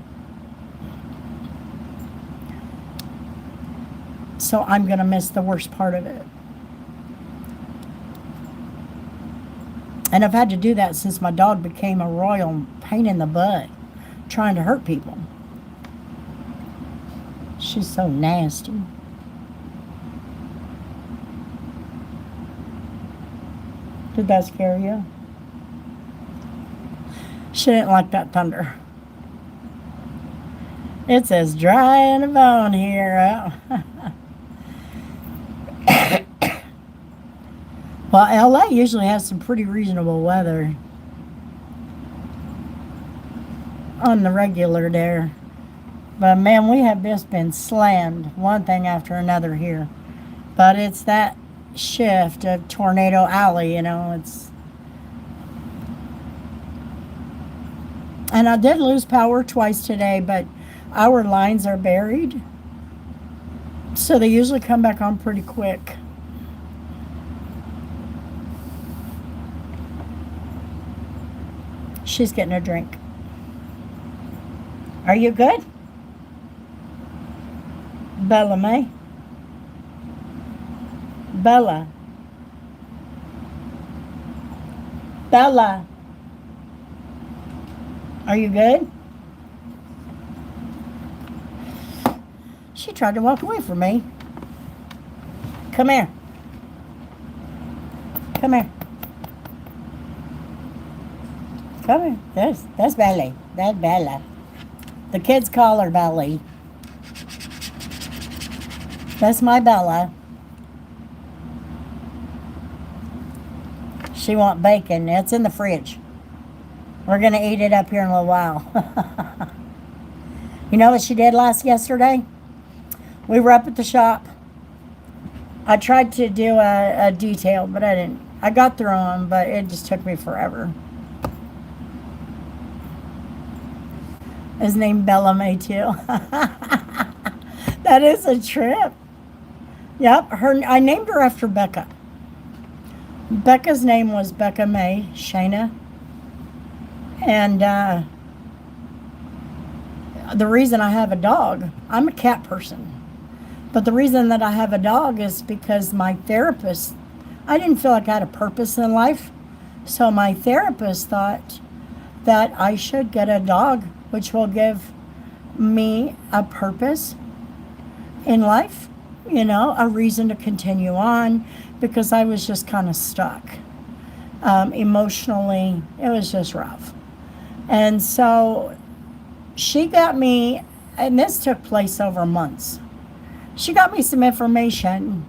So I'm going to miss the worst part of it. And I've had to do that since my dog became a royal pain in the butt, trying to hurt people. She's so nasty. Did that scare you? She didn't like that thunder. It's as dry as a bone here. Well, LA usually has some pretty reasonable weather on the regular there. But man, we have just been slammed one thing after another here. But it's that shift of Tornado Alley, you know, it's... And I did lose power twice today, but our lines are buried. So they usually come back on pretty quick. She's getting a drink. Are you good? Bella May? Bella. Bella. Are you good? She tried to walk away from me. Come here. Come here. Come here. That's Belly. That's Bella. The kids call her Belly. That's my Bella. She wants bacon. It's in the fridge. We're going to eat it up here in a little while. You know what she did yesterday? We were up at the shop. I tried to do a detail, but I didn't. I got through them, but it just took me forever. His name Bella May too. That is a trip. Yep, I named her after Becca. Becca's name was Becca May Shana. And the reason I have a dog, I'm a cat person. But the reason that I have a dog is because my therapist, I didn't feel like I had a purpose in life. So my therapist thought that I should get a dog, which will give me a purpose in life, you know, a reason to continue on, because I was just kind of stuck. Emotionally, it was just rough. And so she got me, and this took place over months. She got me some information.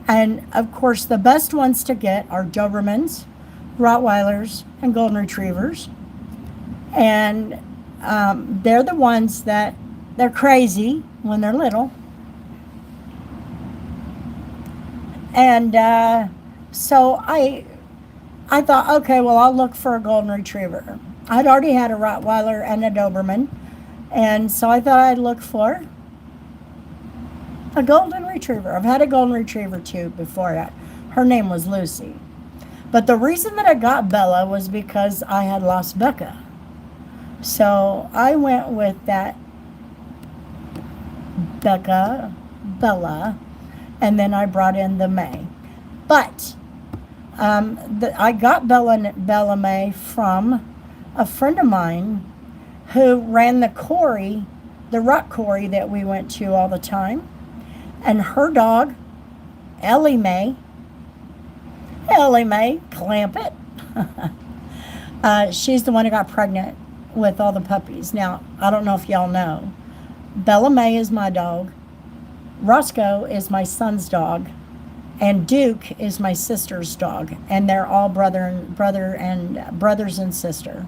And of course, the best ones to get are Dobermans, Rottweilers, and Golden Retrievers. And they're the ones that they're crazy when they're little. And so I thought, okay, well, I'll look for a Golden Retriever. I'd already had a Rottweiler and a Doberman. And so I thought I'd look for a Golden Retriever. I've had a Golden Retriever too before that. Her name was Lucy. But the reason that I got Bella was because I had lost Becca. So I went with that Bella, and then I brought in the May. But I got Bella May from a friend of mine who ran the quarry, the rock quarry that we went to all the time. And her dog, Ellie May, clamp it. She's the one who got pregnant with all the puppies. Now, I don't know if y'all know, Bella May is my dog, Roscoe is my son's dog, and Duke is my sister's dog, and they're all brothers and sister.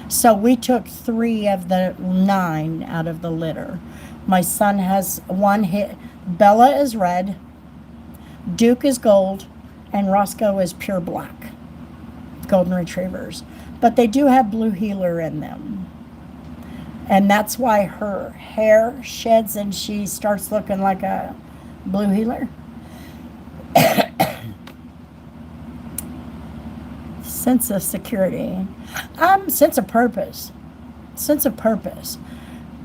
So we took 3 of the 9 out of the litter. My son has one hit. Bella is red, Duke is gold, and Roscoe is pure black. Golden Retrievers. But they do have blue heeler in them. And that's why her hair sheds and she starts looking like a blue heeler. Sense of security. Sense of purpose. Sense of purpose.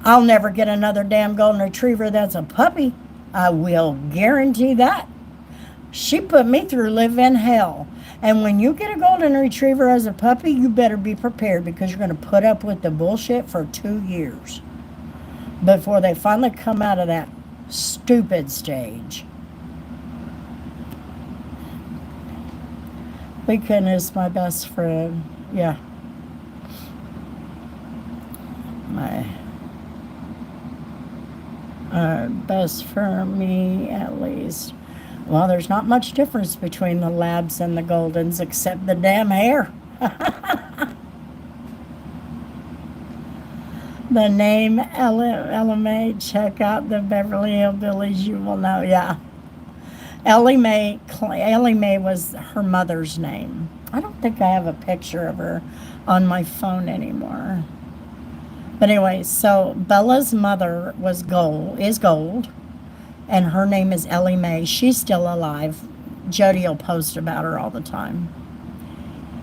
I'll never get another damn Golden Retriever that's a puppy. I will guarantee that. She put me through living hell. And when you get a golden retriever as a puppy, you better be prepared because you're going to put up with the bullshit for 2 years before they finally come out of that stupid stage. Weekend is my best friend. Yeah. My best for me, at least. Well, there's not much difference between the labs and the goldens except the damn hair. The name LMA, check out the Beverly Hillbillies, you will know. Yeah. Ellie Mae was her mother's name. I don't think I have a picture of her on my phone anymore. But anyway, so Bella's mother is Gold, and her name is Ellie Mae. She's still alive. Jody will post about her all the time.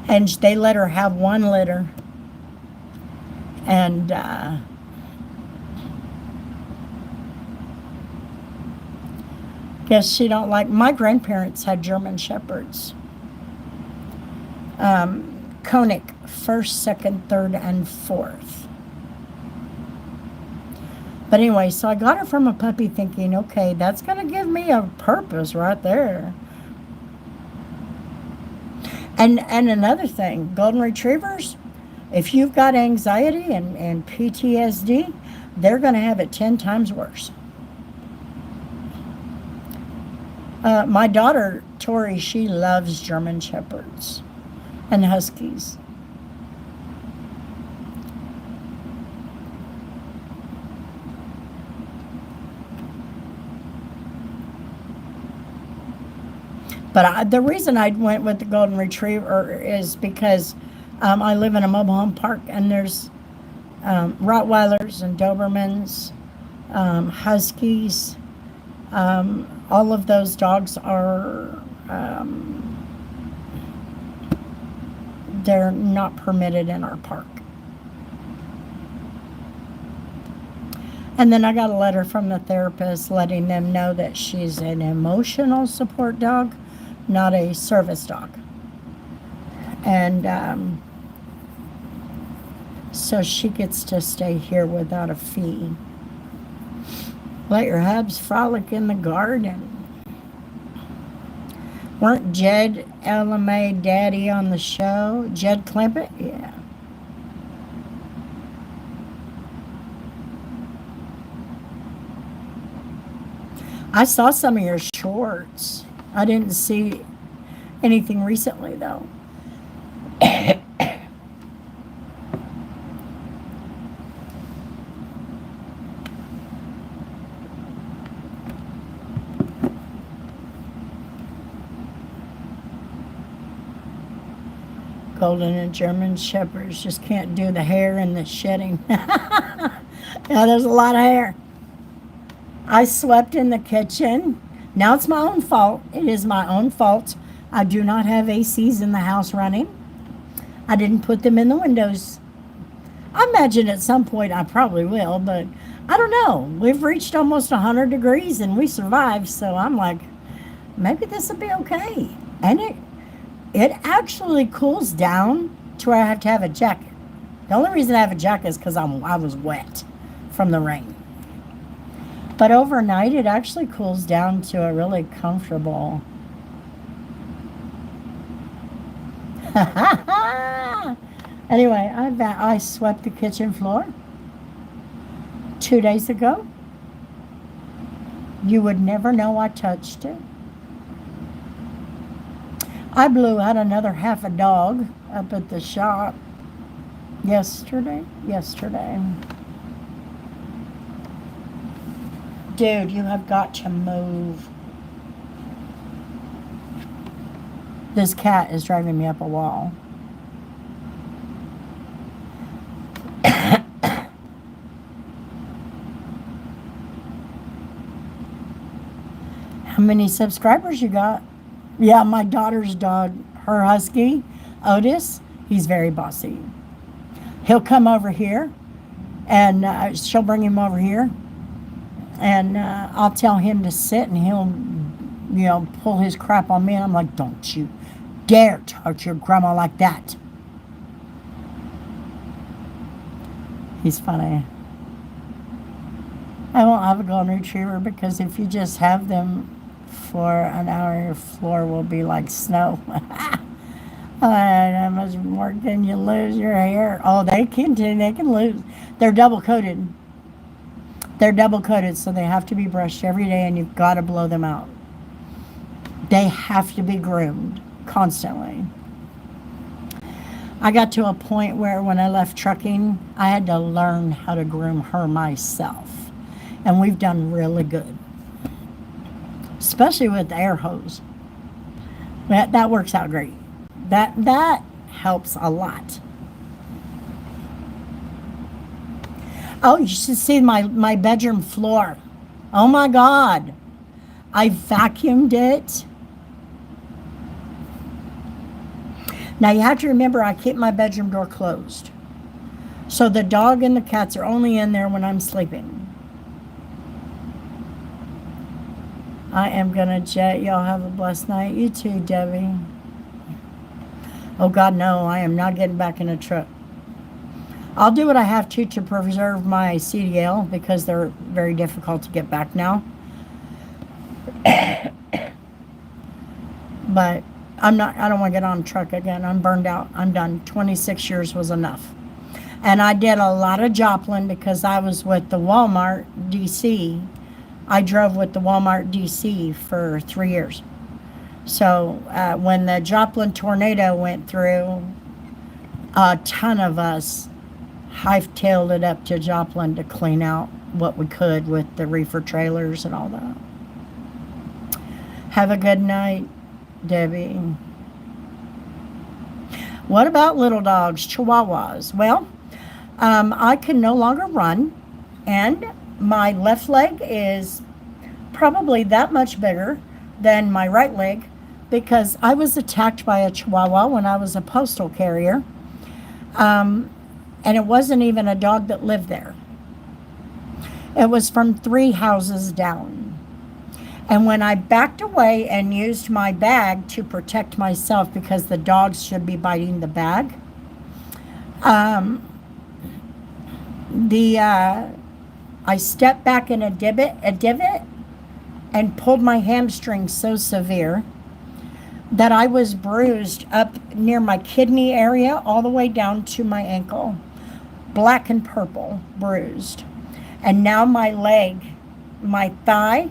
And they let her have 1 litter. And guess she don't like. My grandparents had German Shepherds. Koenig, 1st, 2nd, 3rd, and 4th. But anyway, so I got her from a puppy thinking, okay, that's going to give me a purpose right there. And another thing, golden retrievers, if you've got anxiety and PTSD, they're going to have it 10 times worse. My daughter, Tori, she loves German Shepherds and Huskies. But the reason I went with the golden retriever is because I live in a mobile home park, and there's Rottweilers and Dobermans, Huskies. All of those dogs are, they're not permitted in our park. And then I got a letter from the therapist letting them know that she's an emotional support dog, not a service dog. And so she gets to stay here without a fee. Let your hubs frolic in the garden. Weren't Jed LMA Daddy on the show? Jed Climpett? Yeah. I saw some of your shorts. I didn't see anything recently, though. Golden and German Shepherds just can't do the hair and the shedding. Yeah, there's a lot of hair. I swept in the kitchen. Now it's my own fault. It is my own fault. I do not have ACs in the house running. I didn't put them in the windows. I imagine at some point I probably will, but I don't know. We've reached almost 100 degrees and we survived, so I'm like, maybe this will be okay. And it actually cools down to where I have to have a jacket. The only reason I have a jacket is because I was wet from the rain. But overnight, it actually cools down to a really comfortable. Anyway, I swept the kitchen floor 2 days ago. You would never know I touched it. I blew out another half a dog up at the shop yesterday. Dude, you have got to move. This cat is driving me up a wall. How many subscribers you got? Yeah, my daughter's dog, her husky, Otis, he's very bossy. He'll come over here, and she'll bring him over here, and I'll tell him to sit, and he'll, pull his crap on me, and I'm like, don't you dare touch your grandma like that. He's funny. I won't have a golden retriever because if you just have them for an hour, your floor will be like snow. How much more can you lose your hair? Oh, they can lose. They're double coated. They're double coated, so they have to be brushed every day, and you've got to blow them out. They have to be groomed constantly. I got to a point where when I left trucking, I had to learn how to groom her myself. And we've done really good. Especially with the air hose. That works out great. That helps a lot. Oh, you should see my bedroom floor. Oh my God. I vacuumed it. Now you have to remember I keep my bedroom door closed. So the dog and the cats are only in there when I'm sleeping. I am gonna jet. Y'all have a blessed night. You too, Debbie. Oh God, no, I am not getting back in a truck. I'll do what I have to preserve my CDL because they're very difficult to get back now. But I don't want to get on a truck again. I'm burned out. I'm done. 26 years was enough. And I did a lot of Joplin because I was with the Walmart DC. I drove with the Walmart DC for 3 years. So when the Joplin tornado went through, a ton of us hightailed it up to Joplin to clean out what we could with the reefer trailers and all that. Have a good night, Debbie. What about little dogs, Chihuahuas? Well, I can no longer run, and my left leg is probably that much bigger than my right leg because I was attacked by a Chihuahua when I was a postal carrier. And it wasn't even a dog that lived there. It was from 3 houses down. And when I backed away and used my bag to protect myself because the dogs should be biting the bag, I stepped back in a divot and pulled my hamstring so severe that I was bruised up near my kidney area all the way down to my ankle. Black and purple bruised. And now my leg, my thigh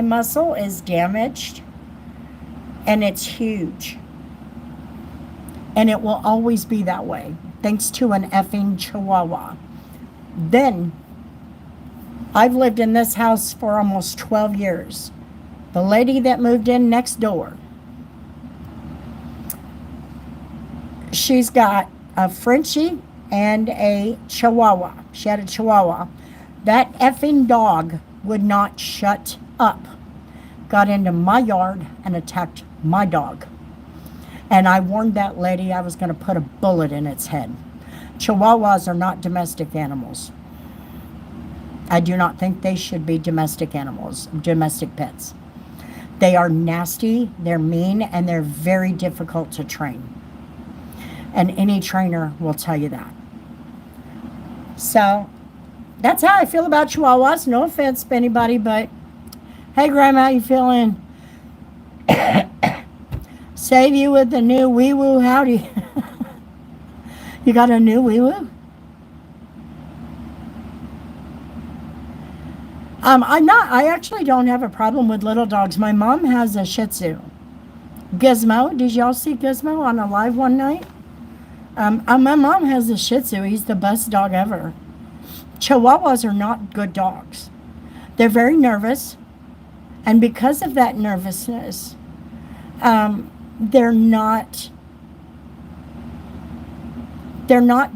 muscle is damaged, and it's huge. And it will always be that way, thanks to an effing Chihuahua. Then, I've lived in this house for almost 12 years. The lady that moved in next door, she's got a Frenchie and a Chihuahua. She had a Chihuahua. That effing dog would not shut up. Got into my yard and attacked my dog. And I warned that lady I was going to put a bullet in its head. Chihuahuas are not domestic animals. I do not think they should be domestic animals, domestic pets. They are nasty, they're mean, and they're very difficult to train. And any trainer will tell you that. So, that's how I feel about Chihuahuas. No offense to anybody, but hey, Grandma, how you feeling? Save you with the new wee-woo. Howdy. You got a new wee-woo? I actually don't have a problem with little dogs. My mom has a Shih Tzu. Gizmo. Did y'all see Gizmo on a live one night? My mom has a Shih Tzu. He's the best dog ever. Chihuahuas are not good dogs. They're very nervous. And because of that nervousness, they're not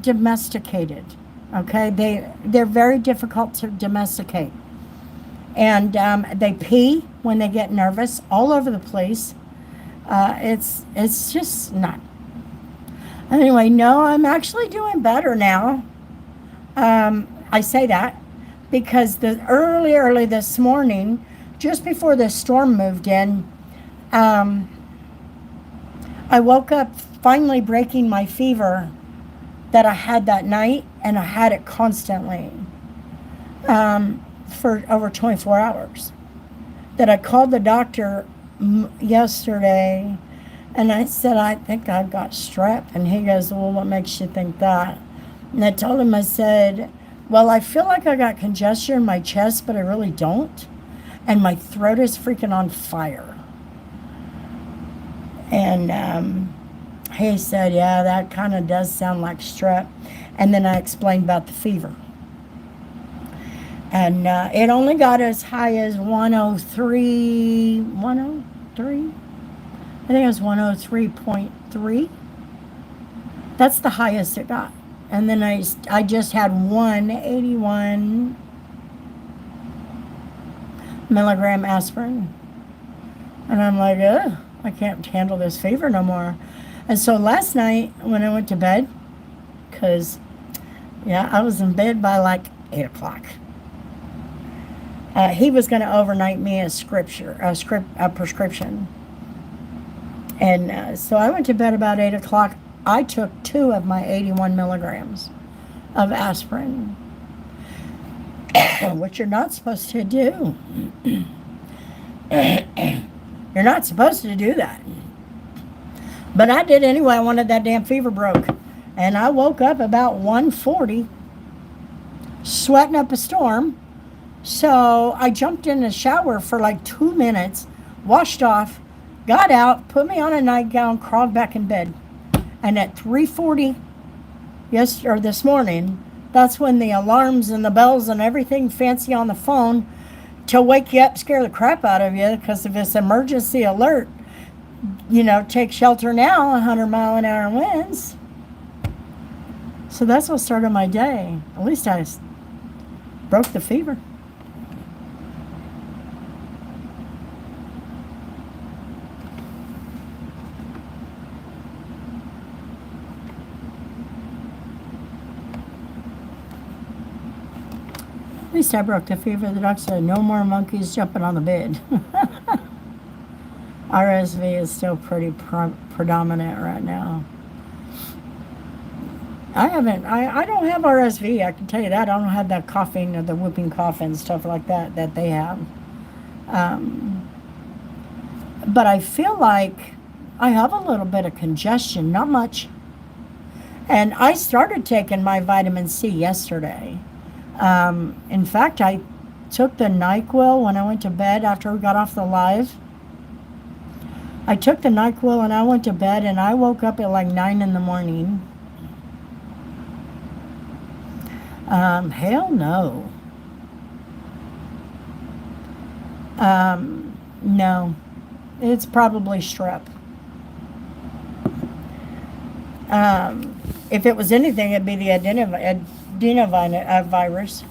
domesticated. Okay? They're very difficult to domesticate. And they pee when they get nervous all over the place. It's just not. Anyway, no, I'm actually doing better now. I say that because early this morning, just before the storm moved in, I I woke up finally breaking my fever that I had that night, and I had it constantly for over 24 hours. That I called the doctor yesterday, and I said, I think I've got strep. And he goes, well, what makes you think that? And I told him, I said, well, I feel like I got congestion in my chest, but I really don't. And my throat is freaking on fire. And he said, yeah, that kind of does sound like strep. And then I explained about the fever. And it only got as high as 103. I think it was 103.3. That's the highest it got. And then I just had 181 milligram aspirin. And I'm like, ugh, I can't handle this fever no more. And so last night when I went to bed, because, yeah, I was in bed by like 8 o'clock. He was going to overnight me a prescription. And so I went to bed about 8 o'clock. I took 2 of my 81 milligrams of aspirin, which you're not supposed to do. You're not supposed to do that. But I did anyway. I wanted that damn fever broke. And I woke up about 1:40, sweating up a storm. So I jumped in the shower for like 2 minutes, washed off, got out, put me on a nightgown, crawled back in bed. And at 3:40 this morning, that's when the alarms and the bells and everything fancy on the phone to wake you up, scare the crap out of you, because of this emergency alert, take shelter now, 100-mile-an-hour winds. So that's what started my day. At least I broke the fever. At least I broke the fever. The doctor said no more monkeys jumping on the bed. RSV is still pretty predominant right now. I don't have RSV, I can tell you that. I don't have that coughing or the whooping cough and stuff like that they have. But I feel like I have a little bit of congestion, not much. And I started taking my vitamin C yesterday. In fact, I took the NyQuil when I went to bed after we got off the live. I took the NyQuil and I went to bed, and I woke up at like 9 in the morning. Hell no. No. It's probably strep. If it was anything, it'd be the adenovirus.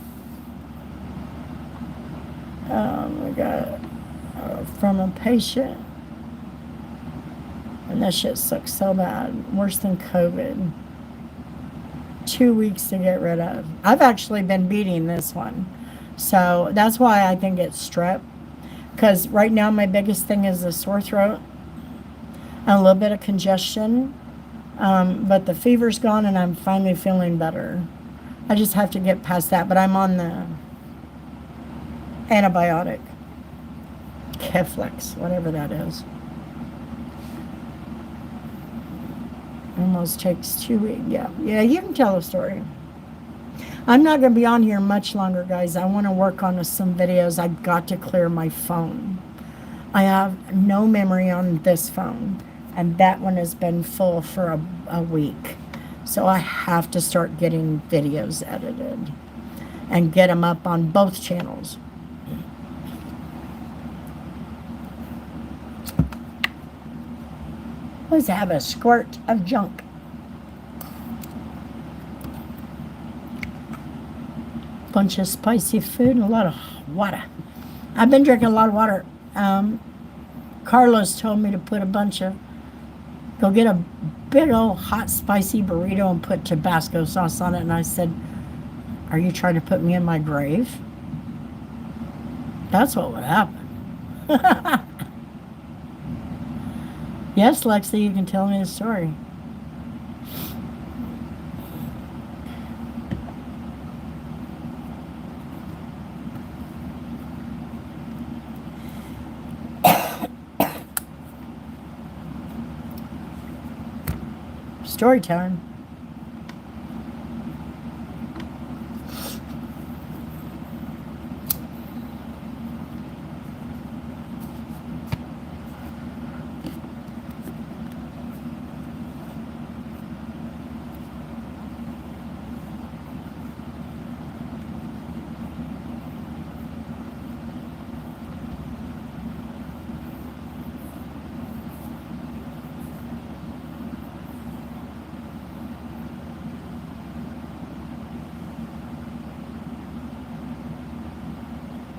We got from a patient. And that shit sucks so bad. Worse than COVID. 2 weeks to get rid of. I've actually been beating this one. So that's why I think it's strep. Because right now my biggest thing is the sore throat. And a little bit of congestion. But the fever's gone and I'm finally feeling better. I just have to get past that. But I'm on the antibiotic. Keflex, whatever that is. Almost takes 2 weeks. Yeah, you can tell a story. I'm not going to be on here much longer, guys. I want to work on some videos. I've got to clear my phone. I have no memory on this phone, and that one has been full for a week. So I have to start getting videos edited and get them up on both channels. Let's have a squirt of junk. Bunch of spicy food and a lot of water. I've been drinking a lot of water. Carlos told me to put go get a big old hot spicy burrito and put Tabasco sauce on it. And I said, are you trying to put me in my grave? That's what would happen. Yes, Lexi, you can tell me the story. Story time.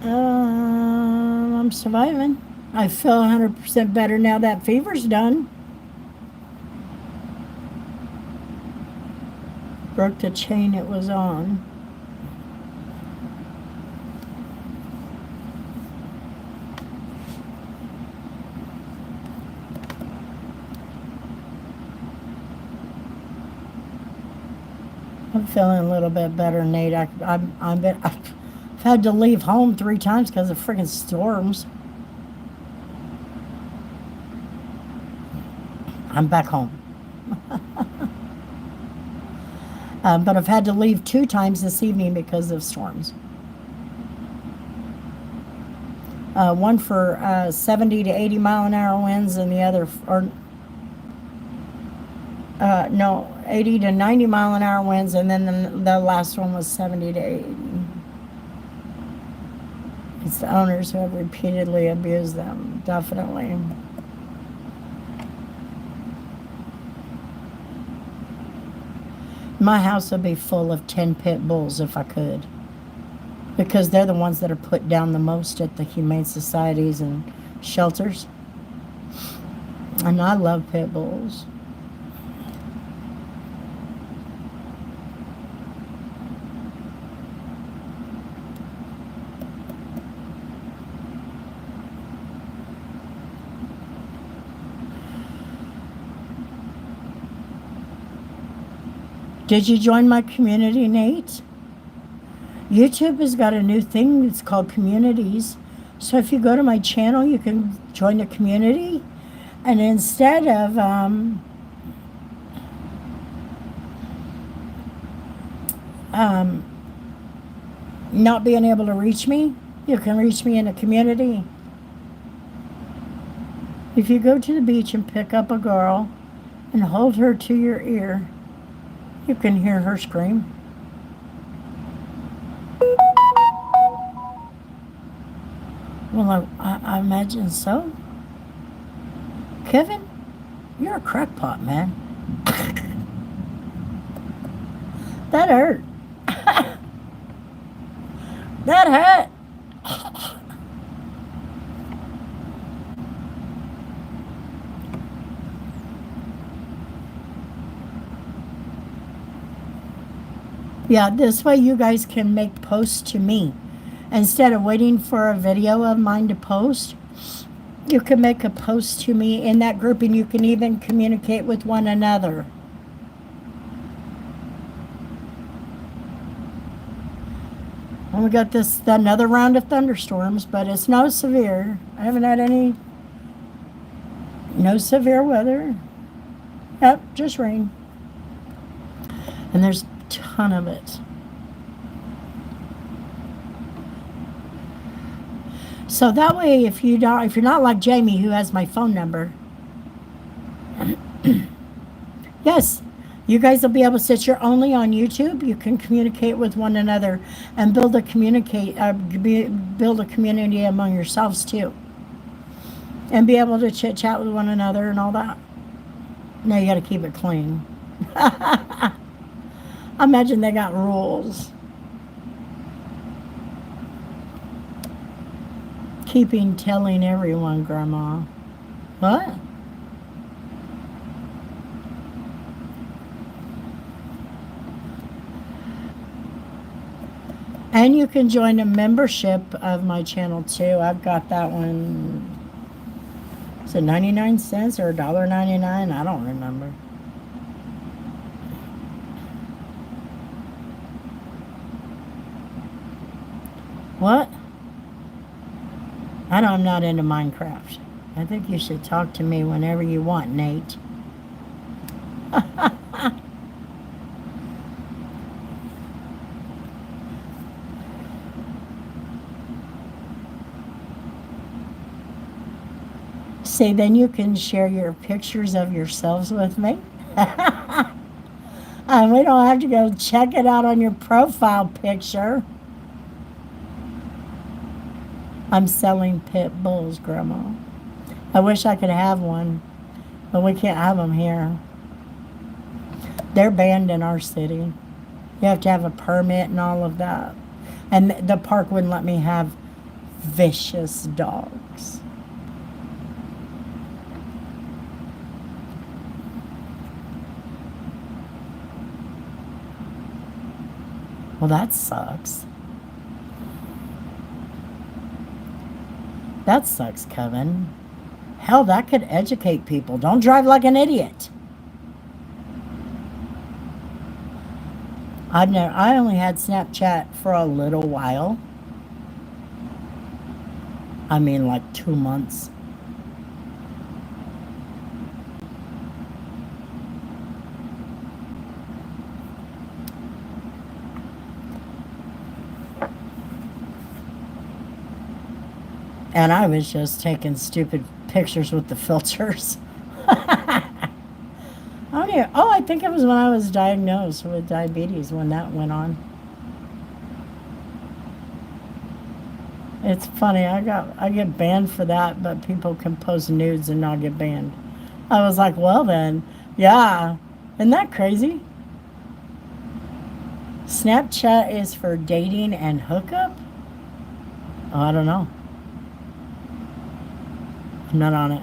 I'm surviving. I feel 100% better now that fever's done. Broke the chain it was on. I'm feeling a little bit better, Nate. I've had to leave home 3 times because of freaking storms. I'm back home. But I've had to leave 2 times this evening because of storms. One for 70 to 80 mile an hour winds, and the other, no, 80 to 90 mile an hour winds, and then the last one was 70 to 80. It's the owners who have repeatedly abused them, definitely. My house would be full of 10 pit bulls if I could, because they're the ones that are put down the most at the humane societies and shelters. And I love pit bulls. Did you join my community, Nate? YouTube has got a new thing. It's called communities. So if you go to my channel, you can join the community. And instead of not being able to reach me, you can reach me in the community. If you go to the beach and pick up a girl and hold her to your ear, you can hear her scream. Well, I imagine so. Kevin, you're a crackpot, man. That hurt. That hurt. Yeah, this way you guys can make posts to me. Instead of waiting for a video of mine to post, you can make a post to me in that group, and you can even communicate with one another. And we got another round of thunderstorms, but it's not severe. I haven't had no severe weather. Yep, just rain. And there's a ton of it. So that way, if you're not like Jamie, who has my phone number, yes, you guys will be able to, since you're only on YouTube, you can communicate with one another and build a community among yourselves too, and be able to chit chat with one another and all that. Now you got to keep it clean. I imagine they got rules. Telling everyone, Grandma. What? And you can join a membership of my channel too. I've got that one. Is it 99 cents or $1.99? I don't remember. What? I know I'm not into Minecraft. I think you should talk to me whenever you want, Nate. See, then you can share your pictures of yourselves with me. And we don't have to go check it out on your profile picture. I'm selling pit bulls, Grandma. I wish I could have one, but we can't have them here. They're banned in our city. You have to have a permit and all of that. And the park wouldn't let me have vicious dogs. Well, that sucks. That sucks, Kevin. Hell, that could educate people. Don't drive like an idiot. I only had Snapchat for a little while. I mean, like 2 months. And I was just taking stupid pictures with the filters. I think it was when I was diagnosed with diabetes when that went on. It's funny, I get banned for that, but people can post nudes and not get banned. I was like, well then, yeah. Isn't that crazy? Snapchat is for dating and hookup? Oh, I don't know. I'm not on it.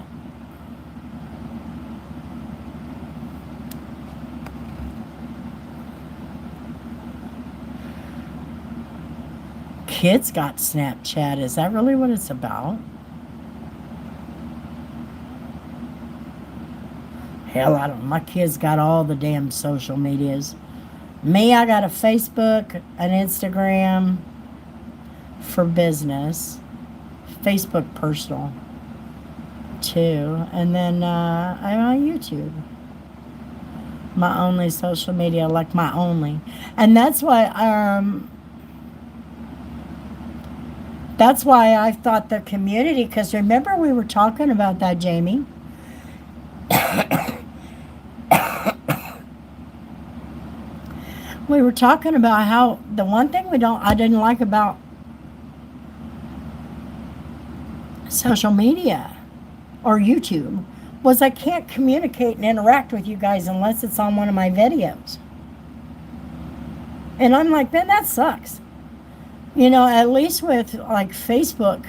Kids got Snapchat. Is that really what it's about? Hell, I don't know. My kids got all the damn social medias. Me, I got a Facebook, an Instagram for business, Facebook personal too, and then I'm on YouTube. My only social media, like my only, and that's why I thought the community, because remember we were talking about that, Jamie. We were talking about how the one thing I didn't like about social media or YouTube was I can't communicate and interact with you guys unless it's on one of my videos. And I'm like, man, that sucks. You know, at least with like Facebook,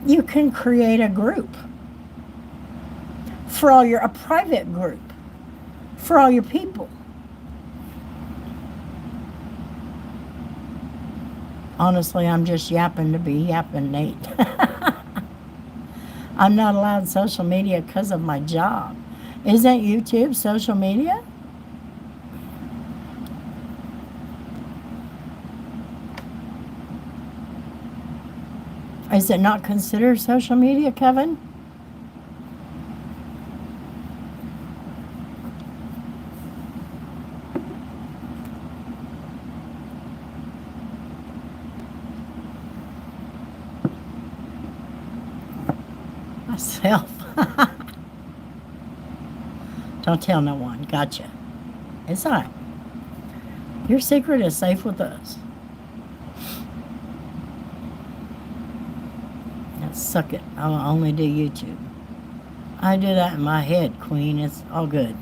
you can create a group for a private group for all your people. Honestly, I'm just yapping to be yapping, Nate. I'm not allowed social media because of my job. Isn't YouTube social media? Is it not considered social media, Kevin? Myself. Don't tell no one. Gotcha. It's all right. Your secret is safe with us. Now, suck it. I'll only do YouTube. I do that in my head, Queen. It's all good.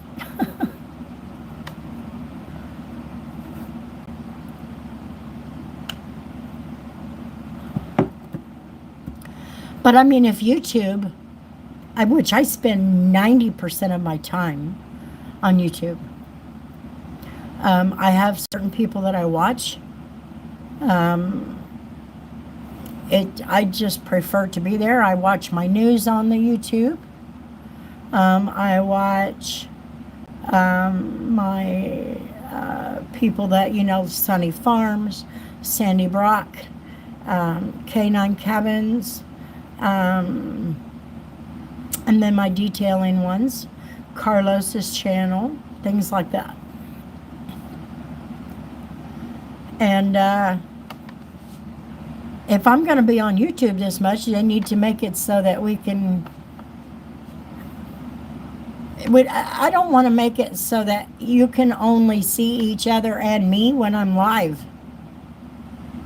But I mean, if YouTube, which I spend 90% of my time on YouTube, I have certain people that I watch, I just prefer to be there. I watch my news on the YouTube. I watch my people that, Sunny Farms, Sandy Brock, K9 Cabins, and then my detailing ones, Carlos's channel, things like that. And if I'm going to be on YouTube this much, they need to make it so that we can... I don't want to make it so that you can only see each other and me when I'm live.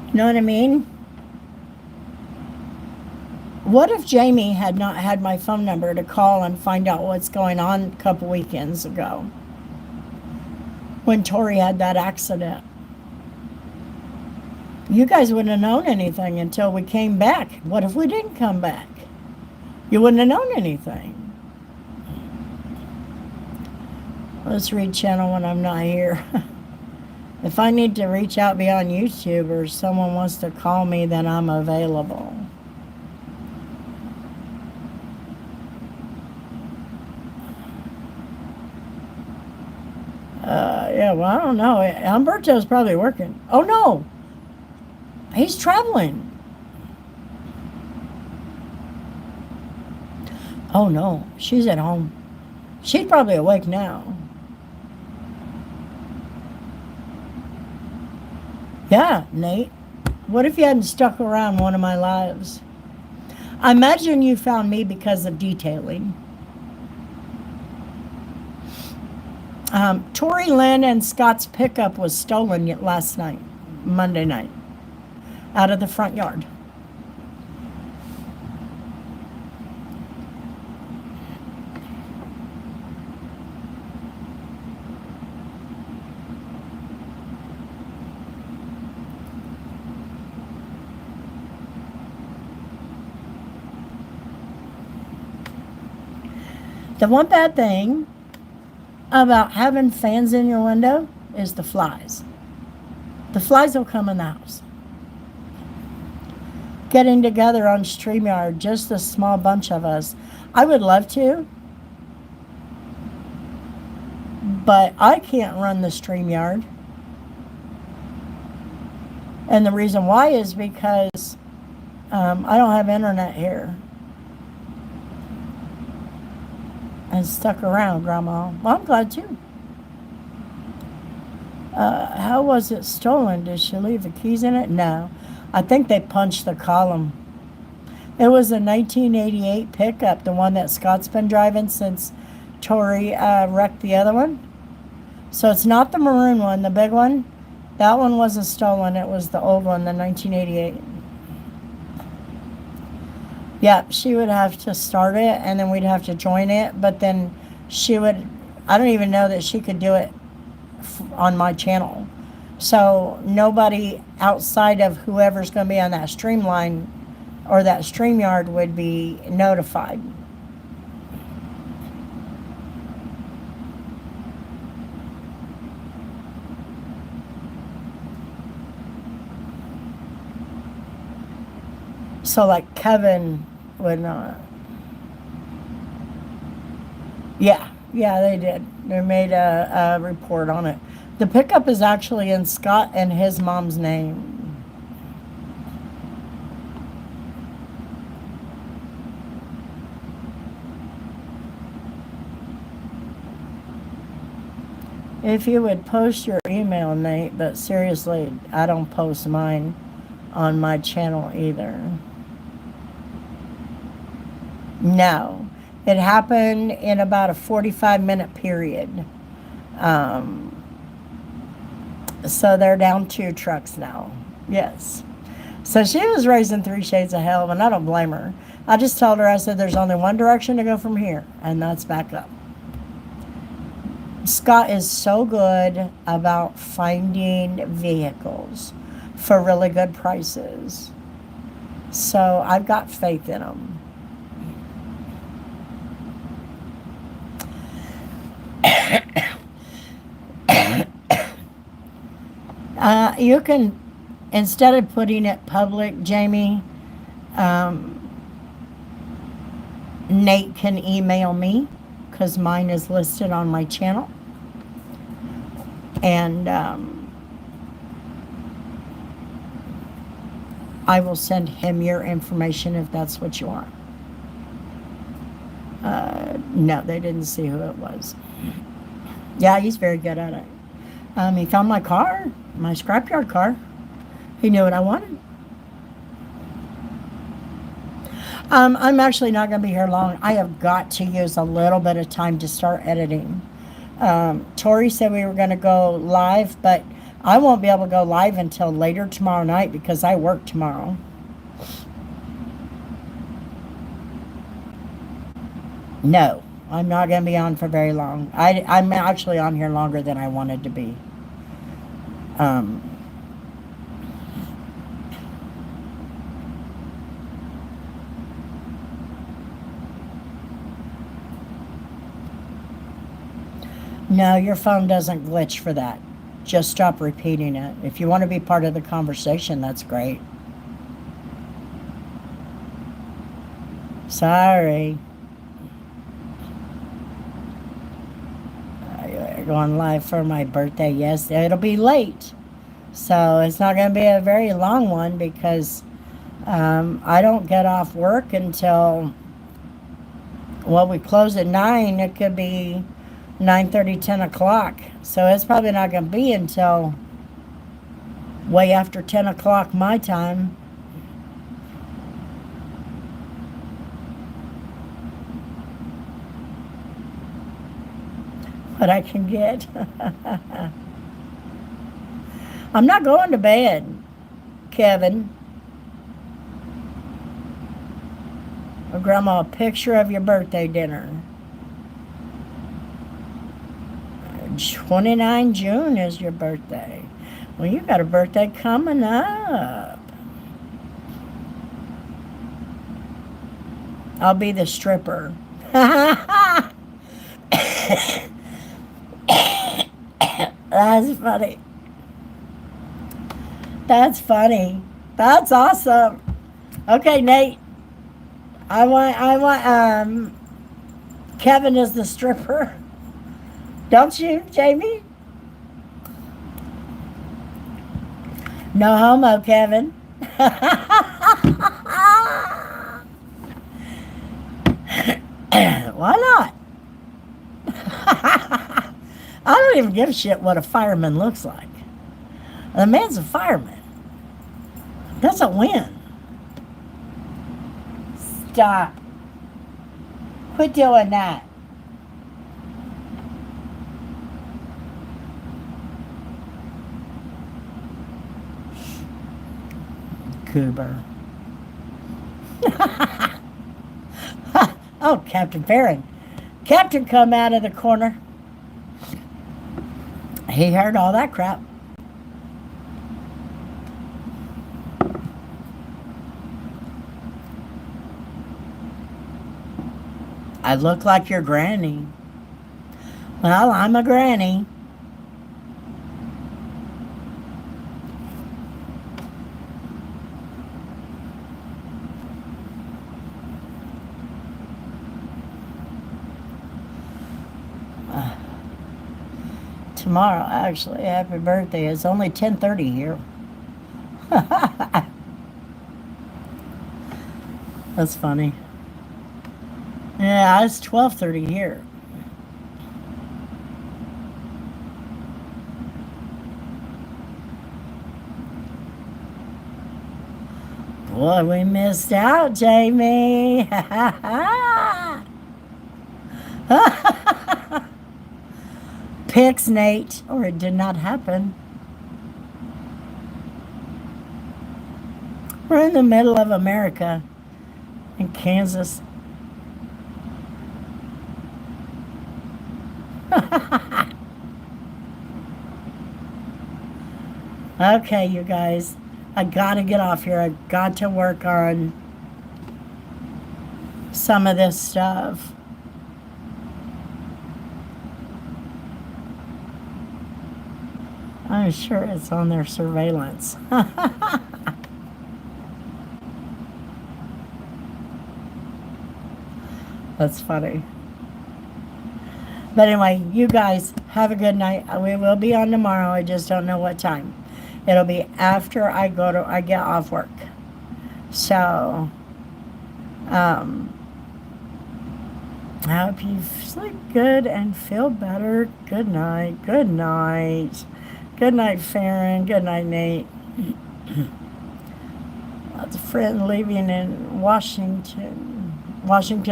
You know what I mean? What if Jamie had not had my phone number to call and find out what's going on a couple weekends ago when Tori had that accident? You guys wouldn't have known anything until we came back. What if we didn't come back? You wouldn't have known anything. Let's read channel when I'm not here. If I need to reach out beyond YouTube or someone wants to call me, then I'm available. Yeah, well, I don't know. Humberto's probably working. Oh, no. He's traveling. Oh, no. She's at home. She's probably awake now. Yeah, Nate. What if you hadn't stuck around one of my lives? I imagine you found me because of detailing. Tori Lynn and Scott's pickup was stolen last night, Monday night, out of the front yard. The one bad thing about having fans in your window is the flies. The flies will come in the house. Getting together on StreamYard, just a small bunch of us. I would love to, but I can't run the StreamYard. And the reason why is because I don't have internet here. And stuck around, Grandma. Well, I'm glad too. How was it stolen? Did she leave the keys in it? No. I think they punched the column. It was a 1988 pickup, the one that Scott's been driving since Tori wrecked the other one. So it's not the maroon one, the big one. That one wasn't stolen. It was the old one, the 1988. Yeah, she would have to start it, and then we'd have to join it. But then she would, I don't even know that she could do it on my channel. So nobody outside of whoever's going to be on that streamline or that StreamYard would be notified. So like Kevin would not. Yeah, they did. They made a report on it. The pickup is actually in Scott and his mom's name. If you would post your email, Nate, but seriously, I don't post mine on my channel either. No. It happened in about a 45-minute period. So they're down 2 trucks now. Yes. So she was raising 3 shades of hell, and I don't blame her. I just told her, I said, there's only one direction to go from here, and that's back up. Scott is so good about finding vehicles for really good prices. So I've got faith in him. You can, instead of putting it public, Jamie, Um, Nate can email me because mine is listed on my channel. And I will send him your information if that's what you want. No, they didn't see who it was. Yeah, he's very good at it. He found my car, my scrapyard car. He knew what I wanted. I'm actually not going to be here long. I have got to use a little bit of time to start editing. Tori said we were going to go live, but I won't be able to go live until later tomorrow night because I work tomorrow. No, I'm not going to be on for very long. I'm actually on here longer than I wanted to be. No, your phone doesn't glitch for that. Just stop repeating it. If you want to be part of the conversation, that's great. Sorry. You're going live for my birthday. Yes, it'll be late. So it's not going to be a very long one because I don't get off work until, well, we close at 9. It could be 9:30, 10 o'clock. So it's probably not going to be until way after 10 o'clock my time. What I can get. I'm not going to bed, Kevin. Or Grandma, a picture of your birthday dinner. 29 June is your birthday. Well, you got a birthday coming up. I'll be the stripper. That's funny. That's funny. That's awesome. Okay, Nate. I want Kevin is the stripper. Don't you, Jamie? No homo, Kevin. Why not? I don't even give a shit what a fireman looks like. The man's a fireman. That's a win. Stop. Quit doing that. Cooper. Oh, Captain Farron. Captain come out of the corner. He heard all that crap. I look like your granny. Well, I'm a granny. Tomorrow, actually, happy birthday. It's only 10:30 here. That's funny. Yeah, it's 12:30 here. Boy, we missed out, Jamie. Picks, Nate, or it did not happen. We're in the middle of America, in Kansas. Okay, you guys, I gotta get off here. I got to work on some of this stuff. I'm sure it's on their surveillance. That's funny. But anyway, you guys have a good night. We will be on tomorrow. I just don't know what time. It'll be after I get off work. So, I hope you sleep good and feel better. Good night. Good night. Good night, Farron. Good night, Nate. That's a friend leaving in Washington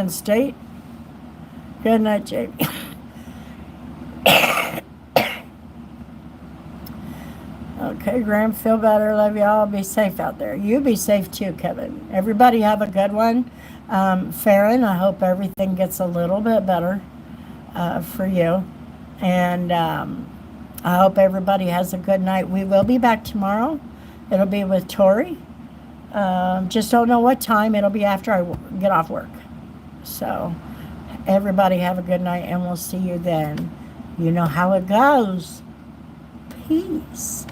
State. Good night, Jamie. Okay, Graham, feel better. Love y'all. Be safe out there. You be safe too, Kevin. Everybody have a good one. Farron, I hope everything gets a little bit better for you. And I hope everybody has a good night. We will be back tomorrow. It'll be with Tori. Just don't know what time. It'll be after I get off work. So everybody have a good night, and we'll see you then. You know how it goes. Peace.